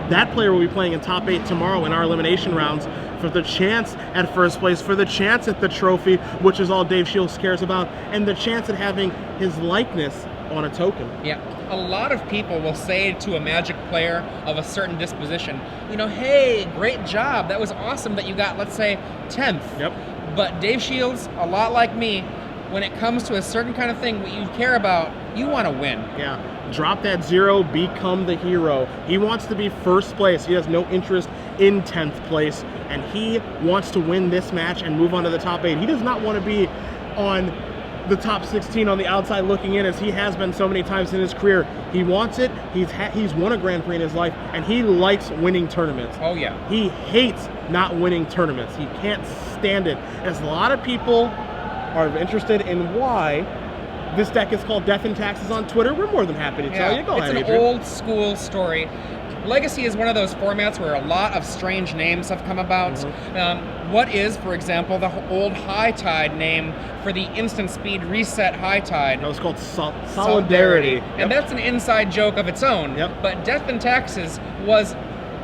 that player will be playing in top 8 tomorrow in our elimination rounds for the chance at first place, for the chance at the trophy, which is all Dave Shields cares about, and the chance at having his likeness on a token. Yeah, a lot of people will say to a Magic player of a certain disposition, you know, hey, great job, that was awesome that you got, let's say, 10th. Yep. But Dave Shields, a lot like me, when it comes to a certain kind of thing, what you care about, you want to win. Yeah, drop that 0, become the hero. He wants to be first place. He has no interest in 10th place, and he wants to win this match and move on to the top 8. He does not want to be on the top 16 on the outside looking in, as he has been so many times in his career. He wants it. He's won a Grand Prix in his life, and he likes winning tournaments. Oh yeah. He hates not winning tournaments. He can't stand it. As a lot of people are interested in why this deck is called Death and Taxes on Twitter, we're more than happy to tell you. Go ahead, It's an old school story. Legacy is one of those formats where a lot of strange names have come about. What is, for example, the old High Tide name for the instant speed reset High Tide? That was called Solidarity. And that's an inside joke of its own. But Death and Taxes was,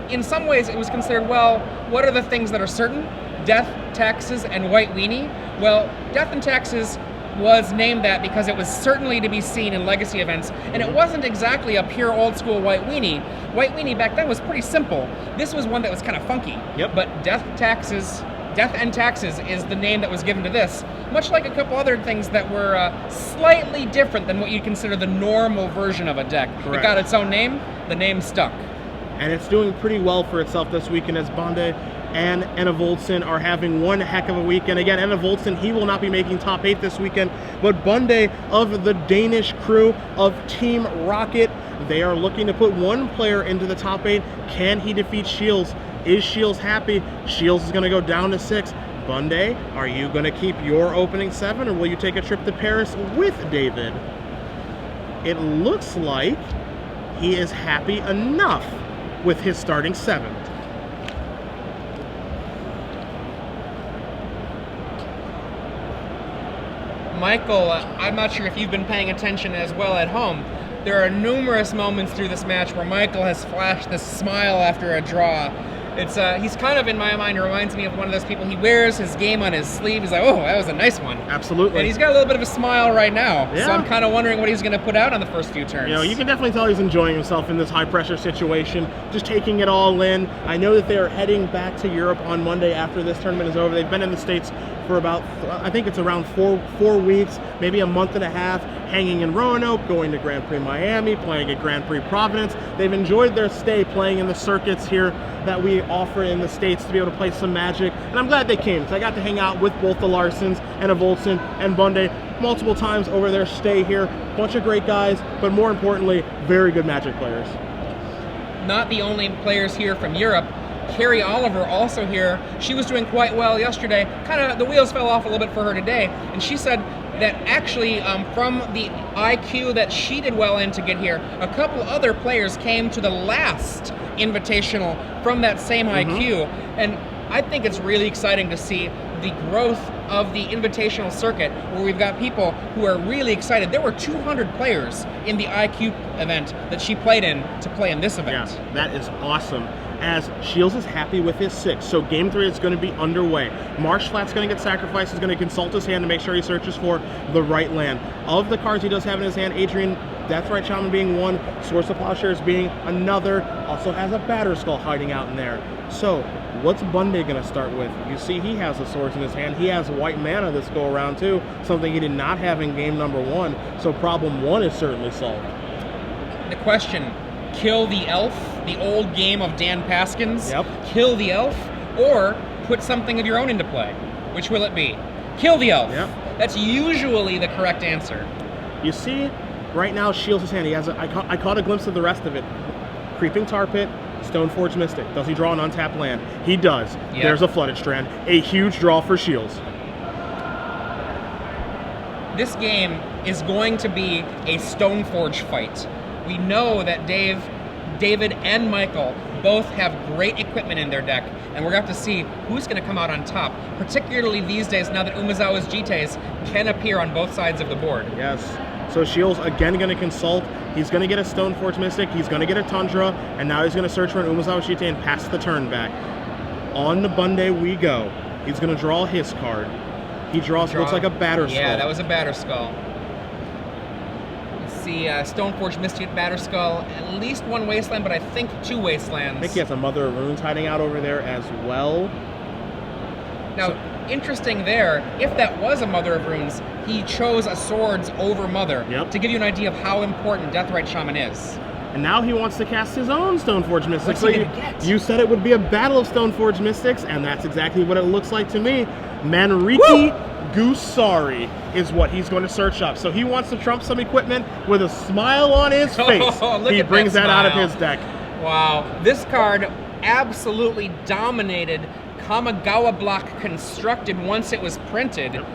in some ways, it was considered, well, what are the things that are certain? Death, Taxes, and White Weenie. Well, Death and Taxes was named that because it was certainly to be seen in Legacy events, and it wasn't exactly a pure old school White Weenie. White Weenie back then was pretty simple. This was one that was kind of funky. But Death and Taxes is the name that was given to this, much like a couple other things that were slightly different than what you'd consider the normal version of a deck. Correct. It got its own name, the name stuck. And it's doing pretty well for itself this weekend, as Bonde and Anna Voldsen are having one heck of a weekend. Again, Anna Voldsen, he will not be making top 8 this weekend, but Bonde of the Danish crew of Team Rocket, they are looking to put one player into the top 8. Can he defeat Shields? Is Shields happy? Shields is going to go down to 6. Bonde, are you going to keep your opening 7, or will you take a trip to Paris with David? It looks like he is happy enough with his starting 7. Michael, I'm not sure if you've been paying attention as well at home. There are numerous moments through this match where Michael has flashed this smile after a draw. It's he's kind of, in my mind, reminds me of one of those people. He wears his game on his sleeve. He's like, oh, that was a nice one. Absolutely. And he's got a little bit of a smile right now. Yeah. So I'm kind of wondering what he's going to put out on the first few turns. You know, you can definitely tell he's enjoying himself in this high-pressure situation, just taking it all in. I know that they are heading back to Europe on Monday after this tournament is over. They've been in the States for about, I think it's around four weeks, maybe a month and a half, hanging in Roanoke, going to Grand Prix Miami, playing at Grand Prix Providence. They've enjoyed their stay playing in the circuits here that we offer in the States to be able to play some Magic, and I'm glad they came, because I got to hang out with both the Larsens and Voldsen and Bonde multiple times over their stay here. Bunch of great guys, but more importantly, very good Magic players. not the only players here from Europe. Carrie Oliver also here. She was doing quite well yesterday. Kind of the wheels fell off a little bit for her today, and she said that actually from the IQ that she did well in to get here, a couple other players came to the last invitational from that same IQ, and I think it's really exciting to see the growth of the invitational circuit, where we've got people who are really excited. There were 200 players in the IQ event that she played in to play in this event. Yeah, that is awesome. As Shiels is happy with his 6, so game 3 is going to be underway. Marshflat's going to get sacrificed. He's going to consult his hand to make sure he searches for the right land. Of the cards he does have in his hand, Adrian, Deathrite Shaman being one, Source of Plowshares being another, also has a Batterskull hiding out in there. So, what's Bonde going to start with? You see he has the swords in his hand. He has white mana this go around too, something he did not have in game number 1. So problem 1 is certainly solved. The question, kill the elf, the old game of Dan Paskins, Yep. Kill the elf, or put something of your own into play. Which will it be? Kill the elf. Yep. That's usually the correct answer. You see, right now Shiels' hand, he has I caught a glimpse of the rest of it. Creeping Tar Pit, Stoneforge Mystic. Does he draw an untapped land? He does. Yep. There's a Flooded Strand. A huge draw for Shiels. This game is going to be a Stoneforge fight. We know that David and Michael both have great equipment in their deck, and we're going to have to see who's going to come out on top, particularly these days now that Umezawa's Jites can appear on both sides of the board. Yes. So Shiels again going to consult. He's going to get a Stoneforge Mystic. He's going to get a Tundra, and now he's going to search for an Umezawa Jite and pass the turn back. On the Bonde we go. He's going to draw his card. He draws, looks like a Batterskull. Yeah, that was a Batterskull. Let's see, Stoneforge Mystic Batterskull, at least one Wasteland, but I think 2 Wastelands. I think he has a Mother of Runes hiding out over there as well. Now, interesting there, if that was a Mother of Runes, he chose a Swords over Mother to give you an idea of how important Deathrite Shaman is. And now he wants to cast his own Stoneforge Mystics. What's he gonna get? You said it would be a battle of Stoneforge Mystics, and that's exactly what it looks like to me. Manriki Gusari is what he's going to search up. So he wants to trump some equipment with a smile on his face. He brings that out of his deck. Wow. This card absolutely dominated Kamigawa block constructed once it was printed. Yep.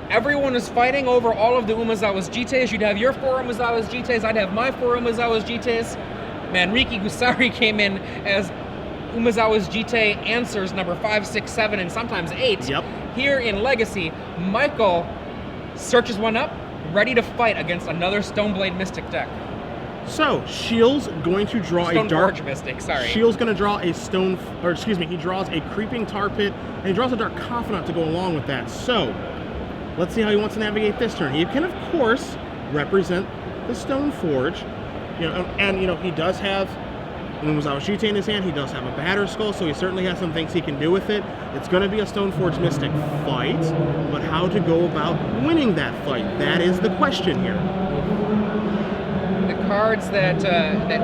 Everyone was fighting over all of the Umezawa's Jites. You'd have your 4 Umezawa's Jites, I'd have my 4 Umezawa's Jites. Manriki Gusari came in as Umezawa's Jite answers number 5, 6, 7, and sometimes 8. Yep. Here in Legacy, Michael searches one up, ready to fight against another Stoneblade Mystic deck. So, Shiels going to draw a dark... Stoneforge Mystic, sorry. Shiels going to draw a stone... Or, excuse me, he draws a Creeping Tar Pit, and he draws a Dark Confidant to go along with that. So, let's see how he wants to navigate this turn. He can, of course, represent the Stoneforge. You know, and, you know, he does have Umezawa Jite in his hand. He does have a Batterskull, so he certainly has some things he can do with it. It's going to be a Stoneforge Mystic fight, but how to go about winning that fight, that is the question here. The cards that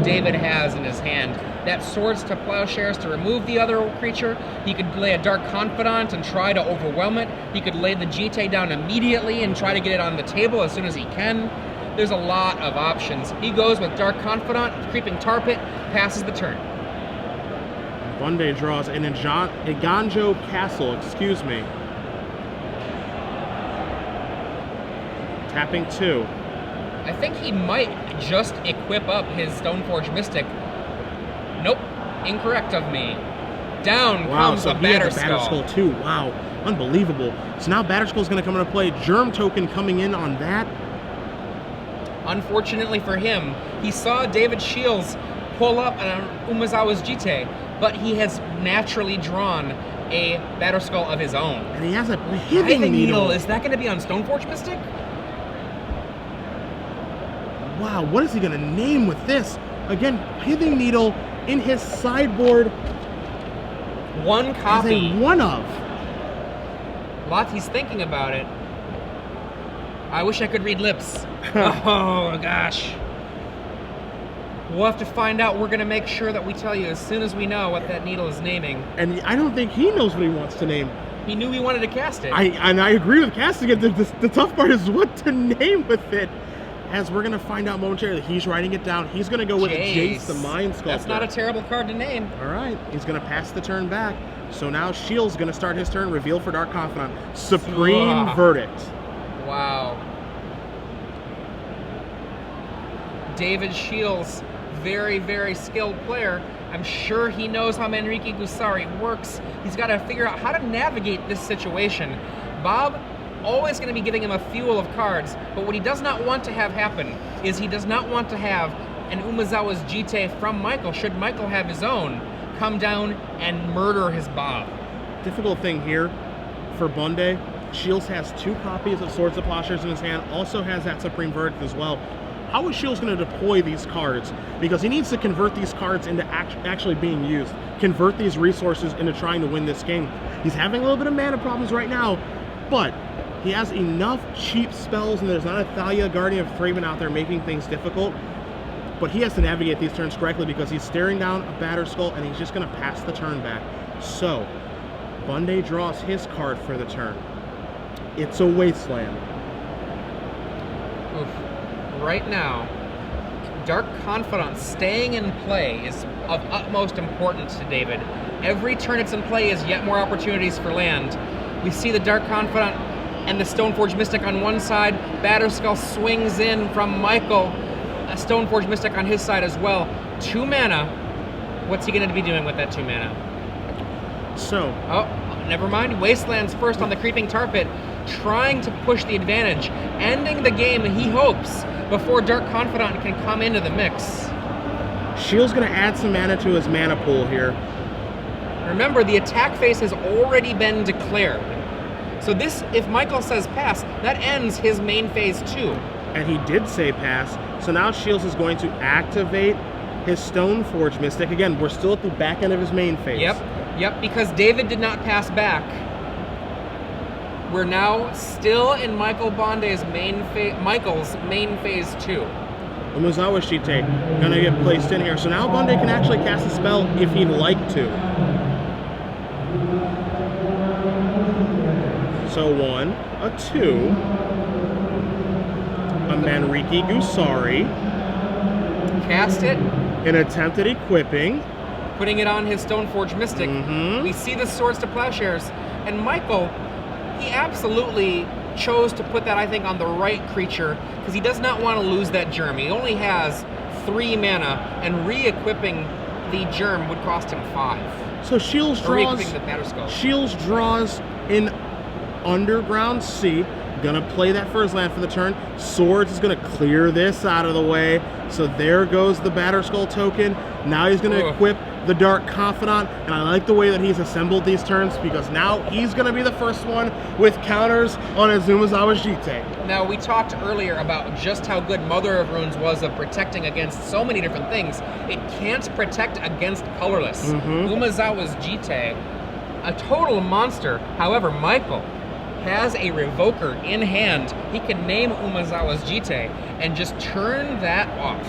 David has in his hand, that Swords to Plowshares to remove the other creature. He could lay a Dark Confidant and try to overwhelm it. He could lay the Jite down immediately and try to get it on the table as soon as he can. There's a lot of options. He goes with Dark Confidant, Creeping Tar Pit, passes the turn. Bonde draws an Iganjo Castle, excuse me. Tapping 2. I think he might just equip up his Stoneforge Mystic. Nope, incorrect of me. Down comes so a he had the Batterskull. Batterskull too. Wow, unbelievable. So now Batterskull's going to come into play. Germ Token coming in on that. Unfortunately for him, he saw David Shiels pull up an Umezawa's Jite, but he has naturally drawn a Batterskull of his own. And he has a Pithing Needle. Is that going to be on Stoneforge Mystic? Wow, what is he going to name with this? Again, Pithing Needle in his sideboard. One copy. As a one of. Lottie's thinking about it. I wish I could read lips. Oh, gosh. We'll have to find out. We're going to make sure that we tell you as soon as we know what that needle is naming. And I don't think he knows what he wants to name. He knew he wanted to cast it. I agree with casting it. The tough part is what to name with it. as we're going to find out momentarily. He's writing it down. He's going to go with Jace, the Mind Sculptor. That's not a terrible card to name. All right, he's going to pass the turn back. So now Shiels going to start his turn. Reveal for Dark Confidant. Supreme Verdict. Wow. David Shiels, very, very skilled player. I'm sure he knows how Manrique Gusari works. He's got to figure out how to navigate this situation. Bob always going to be giving him a fuel of cards, but what he does not want to have happen is he does not want to have an Umezawa's Jite from Michael, should Michael have his own, come down and murder his Bob. Difficult thing here for Bonde, Shiels has 2 copies of Swords of Plowshares in his hand, also has that Supreme Verdict as well. How is Shiels going to deploy these cards? Because he needs to convert these cards into actually being used, convert these resources into trying to win this game. He's having a little bit of mana problems right now, but he has enough cheap spells, and there's not a Thalia, Guardian of Thraben out there making things difficult. But he has to navigate these turns correctly because he's staring down a Batterskull, and he's just going to pass the turn back. So, Bonde draws his card for the turn. It's a Wasteland. Oof. Right now, Dark Confidant staying in play is of utmost importance to David. Every turn it's in play is yet more opportunities for land. We see the Dark Confidant and the Stoneforge Mystic on one side. Batterskull swings in from Michael. A Stoneforge Mystic on his side as well. 2 mana. What's he going to be doing with that 2 mana? So. Oh, never mind. Wasteland's first on the Creeping Tar Pit, trying to push the advantage, ending the game, he hopes, before Dark Confidant can come into the mix. Shiels going to add some mana to his mana pool here. Remember, the attack phase has already been declared. So this, if Michael says pass, that ends his main phase too. And he did say pass, so now Shiels is going to activate his Stoneforge Mystic. Again, we're still at the back end of his main phase. Yep, because David did not pass back. We're now still in Michael's main phase 2. Umezawa Jite gonna get placed in here. So now Bonde can actually cast a spell if he'd like to. So 1, a 2, a Manrique Gusari. Cast it. An attempt at equipping. Putting it on his Stoneforge Mystic. We see the Swords to Plowshares, and Michael, he absolutely chose to put that, I think, on the right creature, because he does not want to lose that germ. He only has 3 mana, and re-equipping the germ would cost him 5. So Shiels draws. Re-equipping the Batterskull. Shiels draws in Underground Sea. Gonna play that for his land for the turn. Swords is gonna clear this out of the way. So there goes the Batterskull token. Now he's gonna equip the Dark Confidant, and I like the way that he's assembled these turns because now he's gonna be the first one with counters on Umezawa's Jite. Now, we talked earlier about just how good Mother of Runes was of protecting against so many different things. It can't protect against colorless. Umezawa's Jite, a total monster. However, Michael has a Revoker in hand. He can name Umezawa's Jite and just turn that off.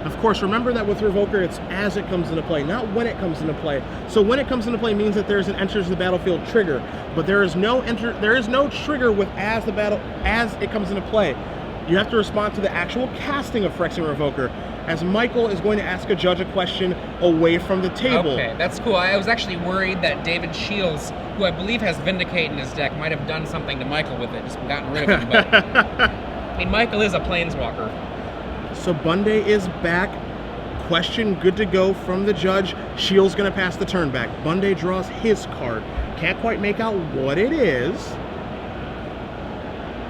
Of course, remember that with Revoker, it's as it comes into play, not when it comes into play. So when it comes into play means that there's an enters the battlefield trigger, but there is no trigger with as it comes into play. You have to respond to the actual casting of Phyrexian Revoker, as Michael is going to ask a judge a question away from the table. Okay, that's cool. I was actually worried that David Shiels, who I believe has Vindicate in his deck, might have done something to Michael with it, just gotten rid of him. But I mean, Michael is a Planeswalker. So Bonde is back. Question good to go from the judge. Shiels gonna pass the turn back. Bonde draws his card. Can't quite make out what it is,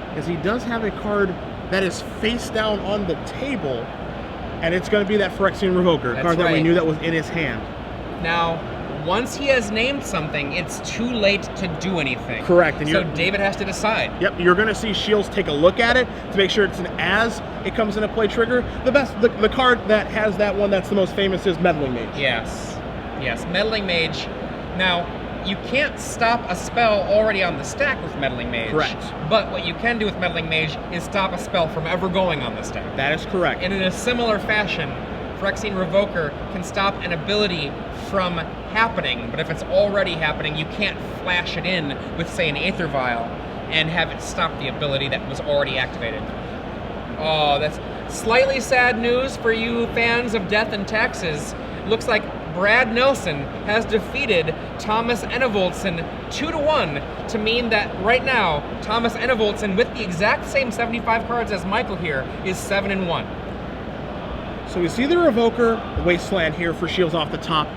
because he does have a card that is face down on the table, and it's gonna be that Phyrexian Revoker card that we knew that was in his hand. Now, once he has named something, it's too late to do anything. Correct. And so David has to decide. Yep, you're going to see Shiels take a look at it to make sure it's an as it comes into play trigger. The card that has that one that's the most famous is Meddling Mage. Yes, Meddling Mage. Now, you can't stop a spell already on the stack with Meddling Mage. Correct. But what you can do with Meddling Mage is stop a spell from ever going on the stack. That is correct. And in a similar fashion, Phyrexian Revoker can stop an ability from happening, but if it's already happening, you can't flash it in with, say, an Aether Vial and have it stop the ability that was already activated. Oh, that's slightly sad news for you fans of Death and Taxes. Looks like Brad Nelson has defeated Thomas Enevoldsen 2-1 to mean that right now, Thomas Enevoldsen, with the exact same 75 cards as Michael here, is 7-1. So we see the Revoker Wasteland here for Shiels off the top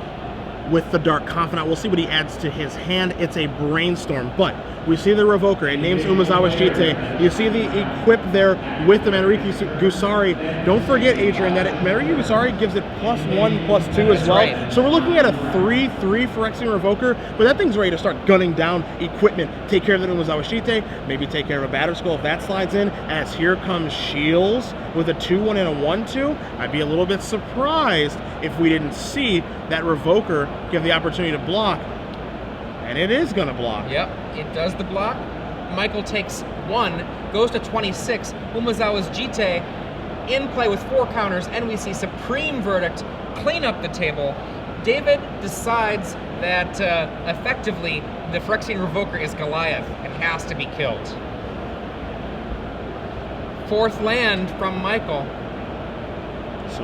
with the Dark Confidant. We'll see what he adds to his hand. It's a Brainstorm, but we see the Revoker. It names Umezawa Shite. You see the equip there with the Manriki Gusari. Don't forget, Adrian, that Manriki Gusari gives it +1/+2 as well. Right. So we're looking at a 3/3 Phyrexian Revoker, but that thing's ready to start gunning down equipment. Take care of the Umezawa Shite, maybe take care of a Batter Skull if that slides in, as here comes Shiels with a 2-1 and a 1-2. I'd be a little bit surprised if we didn't see that Revoker give the opportunity to block. And it is going to block. Yep, it does the block. Michael takes 1, goes to 26. Umezawa's Jite in play with 4 counters, and we see Supreme Verdict clean up the table. David decides that effectively the Phyrexian Revoker is Goliath and has to be killed. 4th land from Michael.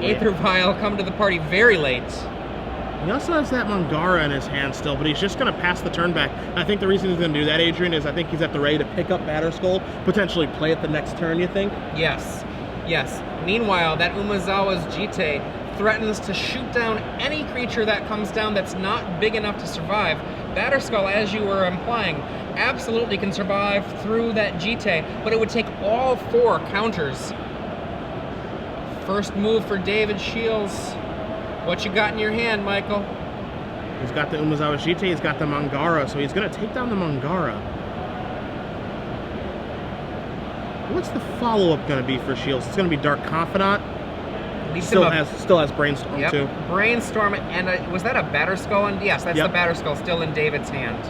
Aether Vial come to the party very late. He also has that Mangara in his hand still, but he's just going to pass the turn back. I think the reason he's going to do that, Adrian, is I think he's at the ready to pick up Batter Skull, potentially play it the next turn, you think? Yes, yes. Meanwhile, that Umezawa's Jite threatens to shoot down any creature that comes down that's not big enough to survive. Batter Skull, as you were implying, absolutely can survive through that Jite, but it would take all 4 counters. First move for David Shiels. What you got in your hand, Michael? He's got the Umezawa Shite, he's got the Mangara, so he's going to take down the Mangara. What's the follow-up going to be for Shiels? It's going to be Dark Confidant. Still has Brainstorm, yep. too. Brainstorm, and was that a Batter Skull? And yes, that's the Batter Skull still in David's hand.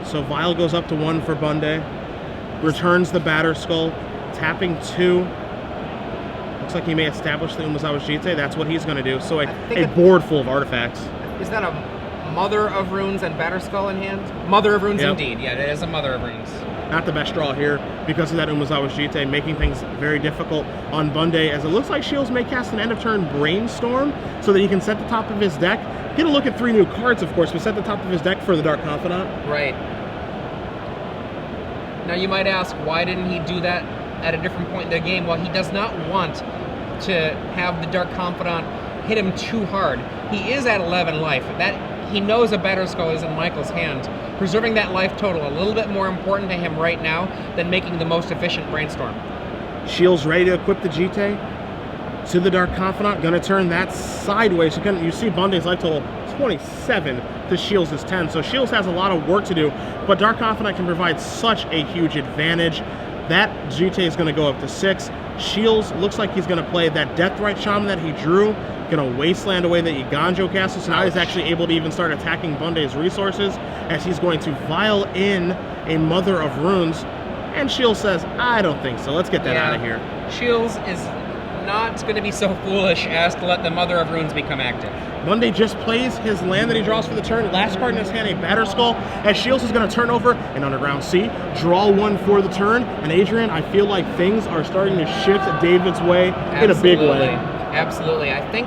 So Vial goes up to 1 for Bonde. Returns the Batter Skull, tapping 2. Looks like he may establish the Umezawa Shite. That's what he's going to do. So a board full of artifacts. Is that a Mother of Runes and Batter Skull in hand? Mother of Runes, indeed. Yeah, it is a Mother of Runes. Not the best draw here because of that Umezawa Shite, making things very difficult on Bonde, as it looks like Shiels may cast an end-of-turn Brainstorm so that he can set the top of his deck. Get a look at 3 new cards, of course, but set the top of his deck for the Dark Confidant. Right. Now you might ask, why didn't he do that at a different point in the game? Well, he does not want to have the Dark Confidant hit him too hard. He is at 11 life. He knows a Batter Skull is in Michael's hand. Preserving that life total a little bit more important to him right now than making the most efficient Brainstorm. Shiels ready to equip the Jite to the Dark Confidant. Going to turn that sideways. So you see Bonde's life total 27 to Shiels' 10. So Shiels has a lot of work to do, but Dark Confidant can provide such a huge advantage. That Jite is going to go up to 6. Shiels looks like he's going to play that Deathrite Shaman that he drew, going to wasteland away the Iganjo Castle, so now he's actually able to even start attacking Bonde's resources, as he's going to Vial in a Mother of Runes, and Shiels says, I don't think so, let's get that out of here. Shiels is not going to be so foolish as to let the Mother of Runes become active. Bonde just plays his land that he draws for the turn. Last card in his hand, a Batter Skull, as Shiels is going to turn over an Underground Sea, draw 1 for the turn. And Adrian, I feel like things are starting to shift David's way in a big way. Absolutely. I think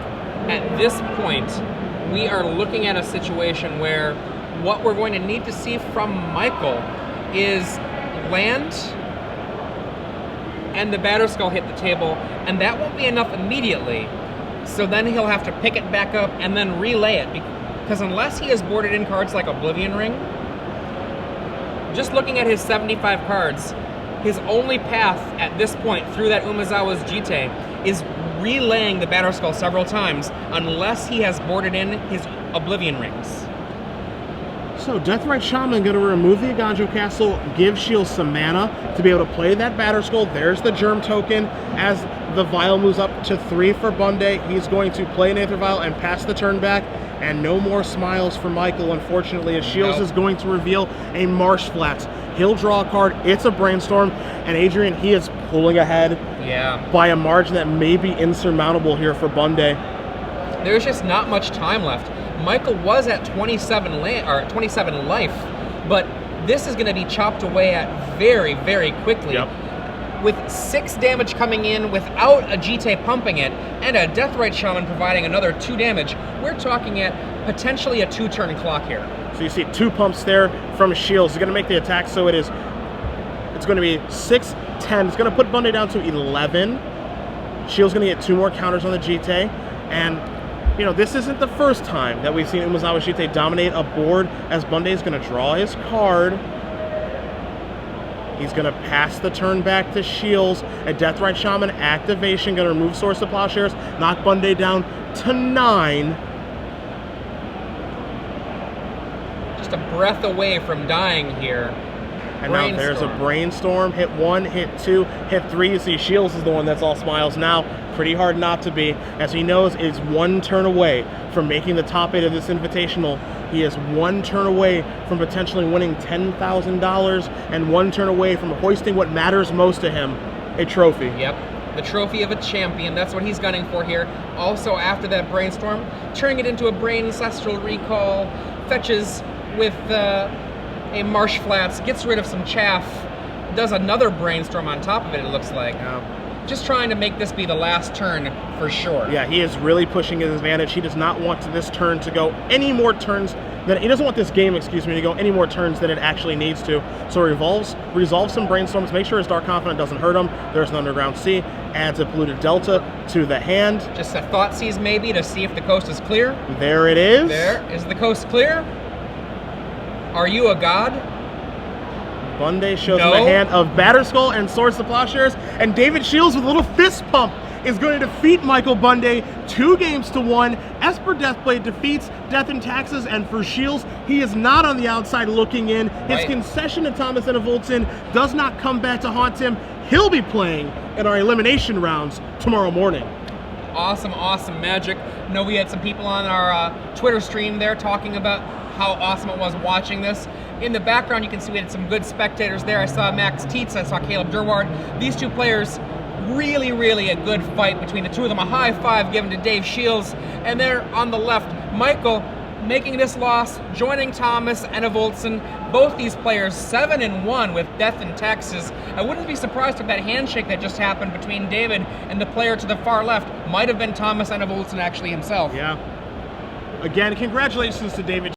at this point, we are looking at a situation where what we're going to need to see from Michael is land and the Batter Skull hit the table, and that won't be enough immediately. So then he'll have to pick it back up and then relay it, because unless he has boarded in cards like Oblivion Ring, just looking at his 75 cards, his only path at this point through that Umezawa's Jite is relaying the Batter Skull several times, unless he has boarded in his Oblivion Rings. So Deathrite Shaman going to remove the Iganjo Castle, give Shiels some mana to be able to play that Batter Skull. There's the Germ token. As the Vial moves up to 3 for Bonde, he's going to play an Aether Vial and pass the turn back. And no more smiles for Michael, unfortunately, as Shiels is going to reveal a Marsh Flats. He'll draw a card. It's a Brainstorm. And Adrian, he is pulling ahead by a margin that may be insurmountable here for Bonde. There's just not much time left. Michael was at 27 life, but this is going to be chopped away at very, very quickly. with 6 damage coming in without a Jite pumping it, and a Deathrite Shaman providing another 2 damage, we're talking at potentially a 2-turn clock here. So you see 2 pumps there from Shiels. He's going to make the attack, so it's going to be 6, 10. It's going to put Bonde down to 11. Shiels going to get 2 more counters on the Jite, and you know, this isn't the first time that we've seen Umezawa Jite dominate a board, as Bonde is going to draw his card. He's going to pass the turn back to Shiels. A Deathrite Shaman activation, going to remove Source of Plowshares, knock Bonde down to 9. Just a breath away from dying here. And now there's a Brainstorm. Hit 1, hit 2, hit 3. You see Shiels is the one that's all smiles now. Pretty hard not to be, as he knows is 1 turn away from making the top 8 of this Invitational. He is 1 turn away from potentially winning $10,000 and 1 turn away from hoisting what matters most to him, a trophy. Yep, the trophy of a champion. That's what he's gunning for here. Also, after that Brainstorm, turning it into a Brain Ancestral Recall, fetches with a Marsh Flats, gets rid of some chaff, does another Brainstorm on top of it, it looks like. Just trying to make this be the last turn for sure. Yeah, he is really pushing his advantage. He does not want this turn to go any more turns than, he doesn't want this game, excuse me, to go any more turns than it actually needs to. So resolves some Brainstorms, make sure his Dark Confidant doesn't hurt him. There's an Underground Sea, adds a Polluted Delta to the hand. Just a Thoughtseize maybe to see if the coast is clear. There it is. There, is the coast clear? Are you a god? Bonde shows him the hand of Batterskull and Source of Plowshares, and David Shiels with a little fist pump is going to defeat Michael Bonde 2-1. Esper Deathblade defeats Death and Taxes, and for Shiels, he is not on the outside looking in. His concession to Thomas Enevoldson does not come back to haunt him. He'll be playing in our elimination rounds tomorrow morning. Awesome, awesome Magic. I know we had some people on our Twitter stream there talking about how awesome it was watching this. In the background, you can see we had some good spectators there. I saw Max Tietz, I saw Caleb Durward. These 2 players, really, really a good fight between the 2 of them. A high 5 given to Dave Shiels. And there on the left, Michael making this loss, joining Thomas and Enevoldson. Both these players 7-1 with Death and Taxes. I wouldn't be surprised if that handshake that just happened between David and the player to the far left might have been Thomas Enevoldson actually himself. Yeah. Again, congratulations to David